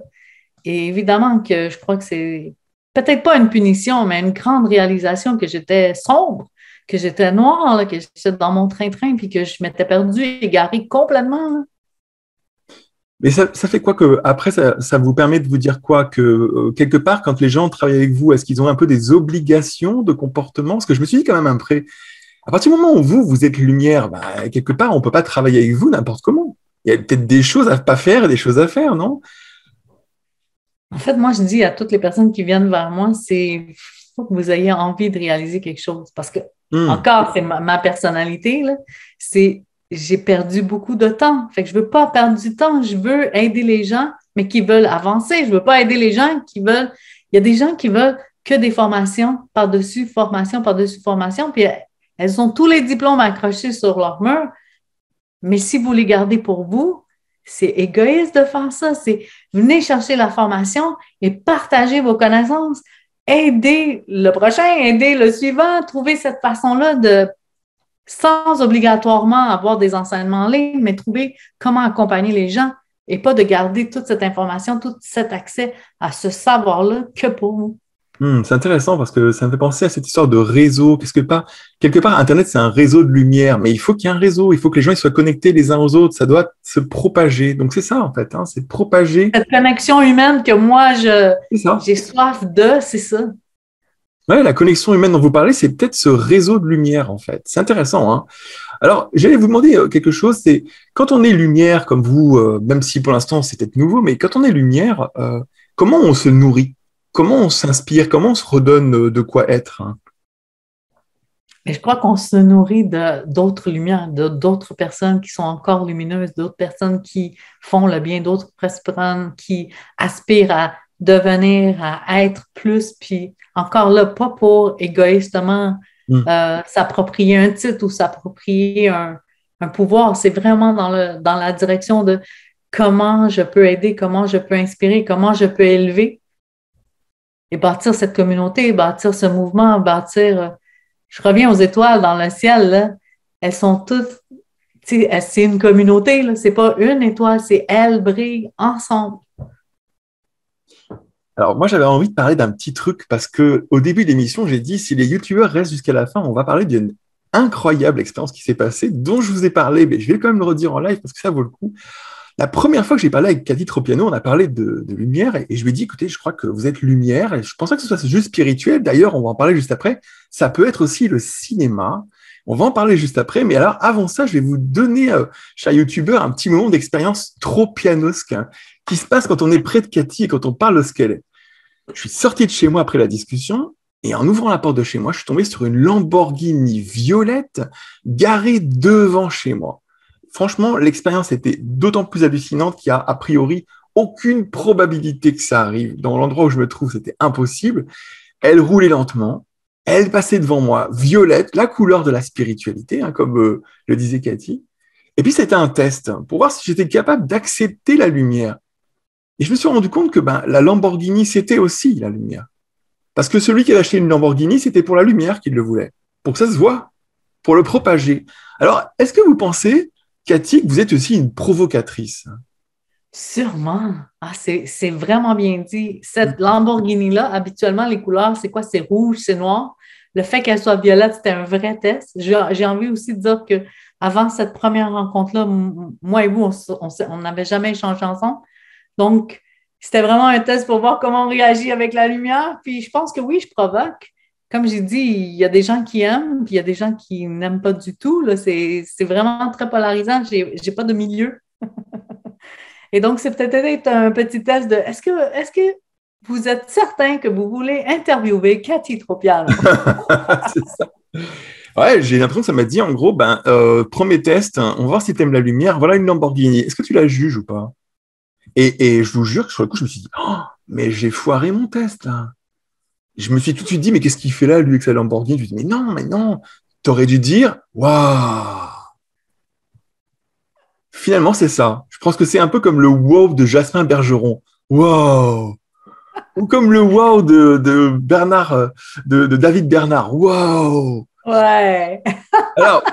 Et évidemment que je crois que c'est peut-être pas une punition, mais une grande réalisation que j'étais sombre, que j'étais noire, là, que j'étais dans mon train-train, puis que je m'étais perdue, égarée complètement, là. Mais ça fait quoi que, après, ça vous permet de vous dire quoi? Que quelque part, quand les gens travaillent avec vous, est-ce qu'ils ont un peu des obligations de comportement? Parce que je me suis dit quand même après, à partir du moment où vous êtes lumière, bah, quelque part, on peut pas travailler avec vous n'importe comment. Il y a peut-être des choses à pas faire et des choses à faire, non? En fait, moi, je dis à toutes les personnes qui viennent vers moi, c'est faut que vous ayez envie de réaliser quelque chose. Parce que, Hmm. encore, c'est ma personnalité, là, c'est j'ai perdu beaucoup de temps. Fait que je veux pas perdre du temps. Je veux aider les gens, mais qui veulent avancer. Je veux pas aider les gens qui veulent. Il y a des gens qui veulent que des formation par-dessus formation, puis elles ont tous les diplômes accrochés sur leur mur. Mais si vous les gardez pour vous, c'est égoïste de faire ça. C'est venez chercher la formation et partagez vos connaissances. Aidez le prochain, aidez le suivant, trouvez cette façon-là de, sans obligatoirement avoir des enseignements en ligne, mais trouver comment accompagner les gens et pas de garder toute cette information, tout cet accès à ce savoir-là que pour vous. C'est intéressant parce que ça me fait penser à cette histoire de réseau. Quelque part, Internet, c'est un réseau de lumière, mais il faut qu'il y ait un réseau. Il faut que les gens ils soient connectés les uns aux autres. Ça doit se propager. Donc, c'est ça, en fait, hein, c'est propager. Cette connexion humaine que moi, C'est ça. j'ai soif de, c'est ça. Ouais, la connexion humaine dont vous parlez, c'est peut-être ce réseau de lumière, en fait. C'est intéressant, hein. Alors, j'allais vous demander quelque chose, c'est quand on est lumière, comme vous, même si pour l'instant c'est peut-être nouveau, mais quand on est lumière, comment on se nourrit? Comment on s'inspire? Comment on se redonne de quoi être, hein? Mais je crois qu'on se nourrit de d'autres lumières, de d'autres personnes qui sont encore lumineuses, d'autres personnes qui font le bien, d'autres personnes qui aspirent à devenir, à être plus, puis encore là, pas pour égoïstement Hmm. s'approprier un titre ou s'approprier un pouvoir. C'est vraiment dans la direction de comment je peux aider, comment je peux inspirer, comment je peux élever et bâtir cette communauté, bâtir ce mouvement, bâtir. Je reviens aux étoiles dans le ciel, là. Elles sont toutes tu sais, c'est une communauté, là. C'est pas une étoile, c'est elles brillent ensemble. Alors, moi, j'avais envie de parler d'un petit truc parce que au début de l'émission, j'ai dit si les youtubeurs restent jusqu'à la fin, on va parler d'une incroyable expérience qui s'est passée, dont je vous ai parlé, mais je vais quand même le redire en live parce que ça vaut le coup. La première fois que j'ai parlé avec Cathy Tropiano, on a parlé de lumière et je lui ai dit, écoutez, je crois que vous êtes lumière et je pense pas que ce soit juste spirituel. D'ailleurs, on va en parler juste après. Ça peut être aussi le cinéma. On va en parler juste après. Mais alors, avant ça, je vais vous donner, cher youtubeur, un petit moment d'expérience tropianosque qui se passe quand on est près de Cathy et quand on parle de ce qu'elle est. Je suis sorti de chez moi après la discussion et en ouvrant la porte de chez moi, je suis tombé sur une Lamborghini violette garée devant chez moi. Franchement, l'expérience était d'autant plus hallucinante qu'il y a a priori aucune probabilité que ça arrive. Dans l'endroit où je me trouve, c'était impossible. Elle roulait lentement. Elle passait devant moi, violette, la couleur de la spiritualité, comme le disait Cathy. Et puis, c'était un test pour voir si j'étais capable d'accepter la lumière. Et je me suis rendu compte que la Lamborghini, c'était aussi la lumière. Parce que celui qui avait acheté une Lamborghini, c'était pour la lumière qu'il le voulait, pour que ça se voit, pour le propager. Alors, est-ce que vous pensez, Cathy, que vous êtes aussi une provocatrice? Sûrement. Ah, c'est vraiment bien dit. Cette Lamborghini-là, habituellement, les couleurs, c'est quoi? C'est rouge, c'est noir. Le fait qu'elle soit violette, c'était un vrai test. J'ai envie aussi de dire que avant cette première rencontre-là, moi et vous, on n'avait jamais échangé ensemble. Donc, c'était vraiment un test pour voir comment on réagit avec la lumière. Puis, je pense que oui, je provoque. Comme j'ai dit, il y a des gens qui aiment, puis il y a des gens qui n'aiment pas du tout. Là. C'est vraiment très polarisant. J'ai pas de milieu. Et donc, c'est peut-être un petit test de est-ce que vous êtes certain que vous voulez interviewer Cathy Tropiano? C'est ça. Ouais, j'ai l'impression que ça m'a dit, en gros, premier test, on va voir si tu aimes la lumière. Voilà une Lamborghini. Est-ce que tu la juges ou pas? Et je vous jure que sur le coup, je me suis dit, oh, mais j'ai foiré mon test, là. Je me suis tout de suite dit, mais qu'est-ce qu'il fait là, lui, avec sa Lamborghini? Je me suis dit, mais non, t'aurais dû dire, waouh! Finalement, c'est ça. Je pense que c'est un peu comme le wow de Jasmin Bergeron. Wow! Ou comme le wow de Bernard, de David Bernard. Wow! Ouais. Alors,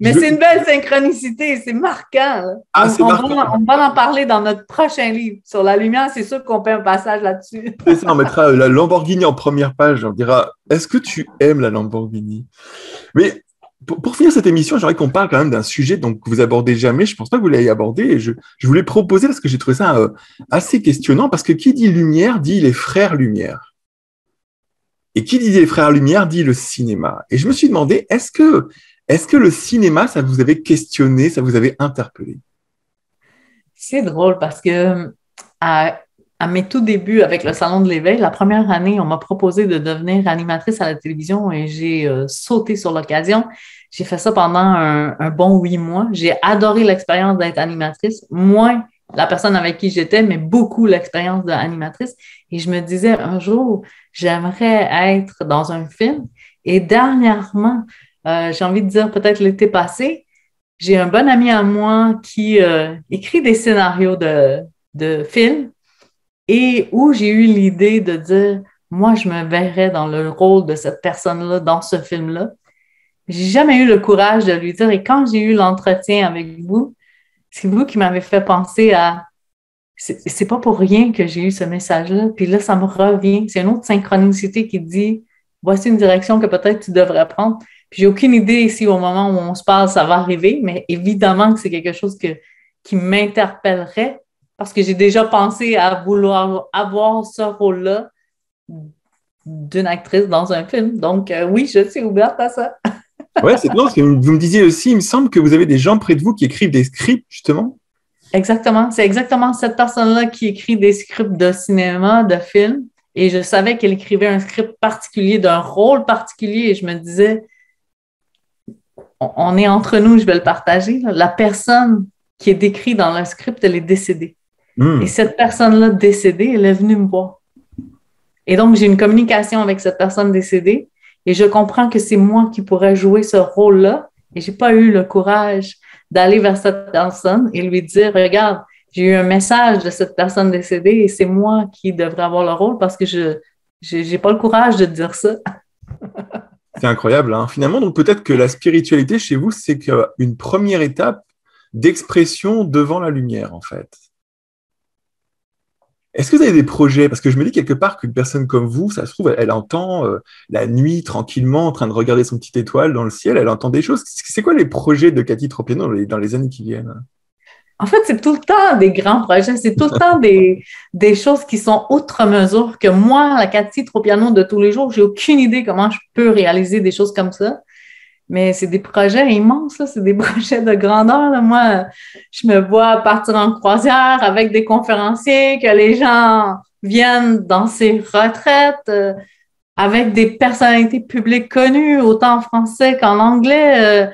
Mais c'est une belle synchronicité, c'est marquant. Là. c'est marquant. On va en parler dans notre prochain livre. Sur la lumière, c'est sûr qu'on fait un passage là-dessus. C'est ça, on mettra la Lamborghini en première page. On dira, est-ce que tu aimes la Lamborghini? Mais pour finir cette émission, j'aimerais qu'on parle quand même d'un sujet que vous abordez jamais. Je pense pas que vous l'ayez abordé. Et je voulais proposer parce que j'ai trouvé ça assez questionnant parce que qui dit lumière dit les frères lumière. Et qui dit les frères lumière dit le cinéma. Et je me suis demandé, est-ce que le cinéma, ça vous avait questionné, ça vous avait interpellé? C'est drôle parce que à mes tout débuts avec le Salon de l'éveil, la première année, on m'a proposé de devenir animatrice à la télévision et j'ai sauté sur l'occasion. J'ai fait ça pendant un bon 8 mois. J'ai adoré l'expérience d'être animatrice, moins la personne avec qui j'étais, mais beaucoup l'expérience d'animatrice. Et je me disais, un jour, j'aimerais être dans un film. Et dernièrement, j'ai envie de dire peut-être l'été passé, j'ai un bon ami à moi qui écrit des scénarios de films et où j'ai eu l'idée de dire, moi, je me verrais dans le rôle de cette personne-là dans ce film-là. J'ai jamais eu le courage de lui dire, et quand j'ai eu l'entretien avec vous, c'est vous qui m'avez fait penser à, c'est pas pour rien que j'ai eu ce message-là, puis là, ça me revient. C'est une autre synchronicité qui dit, voici une direction que peut-être tu devrais prendre. Puis j'ai aucune idée si au moment où on se parle, ça va arriver, mais évidemment que c'est quelque chose qui m'interpellerait parce que j'ai déjà pensé à vouloir avoir ce rôle-là d'une actrice dans un film. Donc, oui, je suis ouverte à ça. Ouais, c'est non, parce que vous me disiez aussi, il me semble que vous avez des gens près de vous qui écrivent des scripts, justement. Exactement. C'est exactement cette personne-là qui écrit des scripts de cinéma, de film. Et je savais qu'elle écrivait un script particulier, d'un rôle particulier. Et je me disais, on est entre nous, je vais le partager. Là. La personne qui est décrite dans le script, elle est décédée. Et cette personne-là décédée, elle est venue me voir. Et donc, j'ai une communication avec cette personne décédée et je comprends que c'est moi qui pourrais jouer ce rôle-là et je n'ai pas eu le courage d'aller vers cette personne et lui dire, regarde, j'ai eu un message de cette personne décédée et c'est moi qui devrais avoir le rôle parce que je n'ai pas le courage de dire ça. C'est incroyable, hein. Finalement, donc peut-être que la spiritualité chez vous, c'est une première étape d'expression devant la lumière, en fait. Est-ce que vous avez des projets? Parce que je me dis quelque part qu'une personne comme vous, ça se trouve, elle entend la nuit tranquillement en train de regarder son petite étoile dans le ciel, elle entend des choses. C'est quoi les projets de Cathy Tropiano dans les années qui viennent? En fait, c'est tout le temps des grands projets, c'est tout le temps des choses qui sont outre mesure que moi, la Cathy Tropiano de tous les jours, j'ai aucune idée comment je peux réaliser des choses comme ça. Mais c'est des projets immenses, là. C'est des projets de grandeur, là. Moi, je me vois partir en croisière avec des conférenciers, que les gens viennent dans ces retraites, avec des personnalités publiques connues, autant en français qu'en anglais.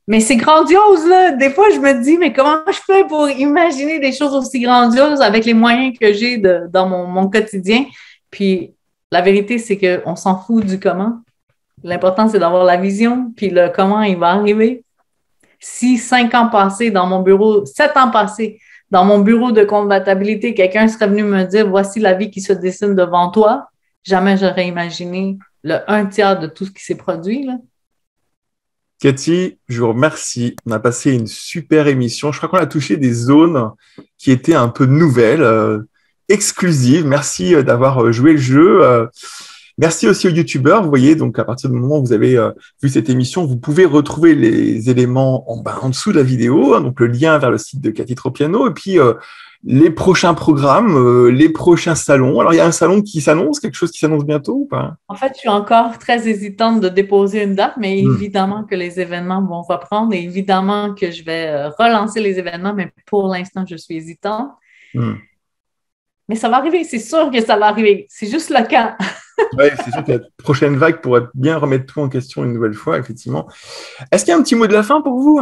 Mais c'est grandiose, là. Des fois, je me dis, mais comment je fais pour imaginer des choses aussi grandioses avec les moyens que j'ai dans mon quotidien? Puis, la vérité, c'est qu'on s'en fout du comment. L'important, c'est d'avoir la vision, puis le comment il va arriver. Si 5 ans passés dans mon bureau, 7 ans passés dans mon bureau de comptabilité, quelqu'un serait venu me dire, voici la vie qui se dessine devant toi, jamais j'aurais imaginé le 1/3 de tout ce qui s'est produit, là. Cathy, je vous remercie. On a passé une super émission. Je crois qu'on a touché des zones qui étaient un peu nouvelles, exclusives. Merci d'avoir joué le jeu. Merci aussi aux youtubeurs. Vous voyez, donc à partir du moment où vous avez vu cette émission, vous pouvez retrouver les éléments en dessous de la vidéo, hein, donc le lien vers le site de Cathy Tropiano, et puis les prochains programmes, les prochains salons. Alors, il y a un salon qui s'annonce, quelque chose qui s'annonce bientôt ou pas? En fait, je suis encore très hésitante de déposer une date, mais évidemment que les événements vont reprendre et évidemment que je vais relancer les événements, mais pour l'instant, je suis hésitante. Mais ça va arriver, c'est sûr que ça va arriver. C'est juste le cas. Oui, c'est sûr que la prochaine vague pourrait bien remettre tout en question une nouvelle fois, effectivement. Est-ce qu'il y a un petit mot de la fin pour vous?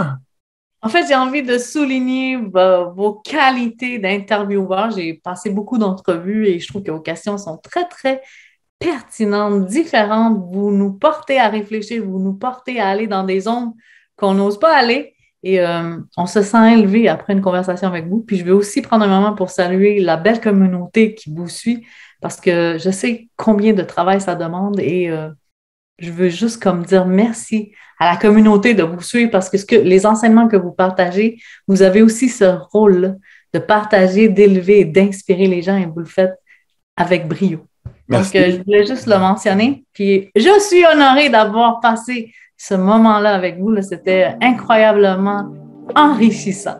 En fait, j'ai envie de souligner vos qualités d'intervieweur. J'ai passé beaucoup d'entrevues et je trouve que vos questions sont très, très pertinentes, différentes. Vous nous portez à réfléchir, vous nous portez à aller dans des zones qu'on n'ose pas aller. Et on se sent élevé après une conversation avec vous. Puis je vais aussi prendre un moment pour saluer la belle communauté qui vous suit parce que je sais combien de travail ça demande et je veux juste comme dire merci à la communauté de vous suivre parce que les enseignements que vous partagez, vous avez aussi ce rôle de partager, d'élever et d'inspirer les gens et vous le faites avec brio. Merci. Donc, je voulais juste le mentionner. Puis, je suis honorée d'avoir passé ce moment-là avec vous. Là, c'était incroyablement enrichissant.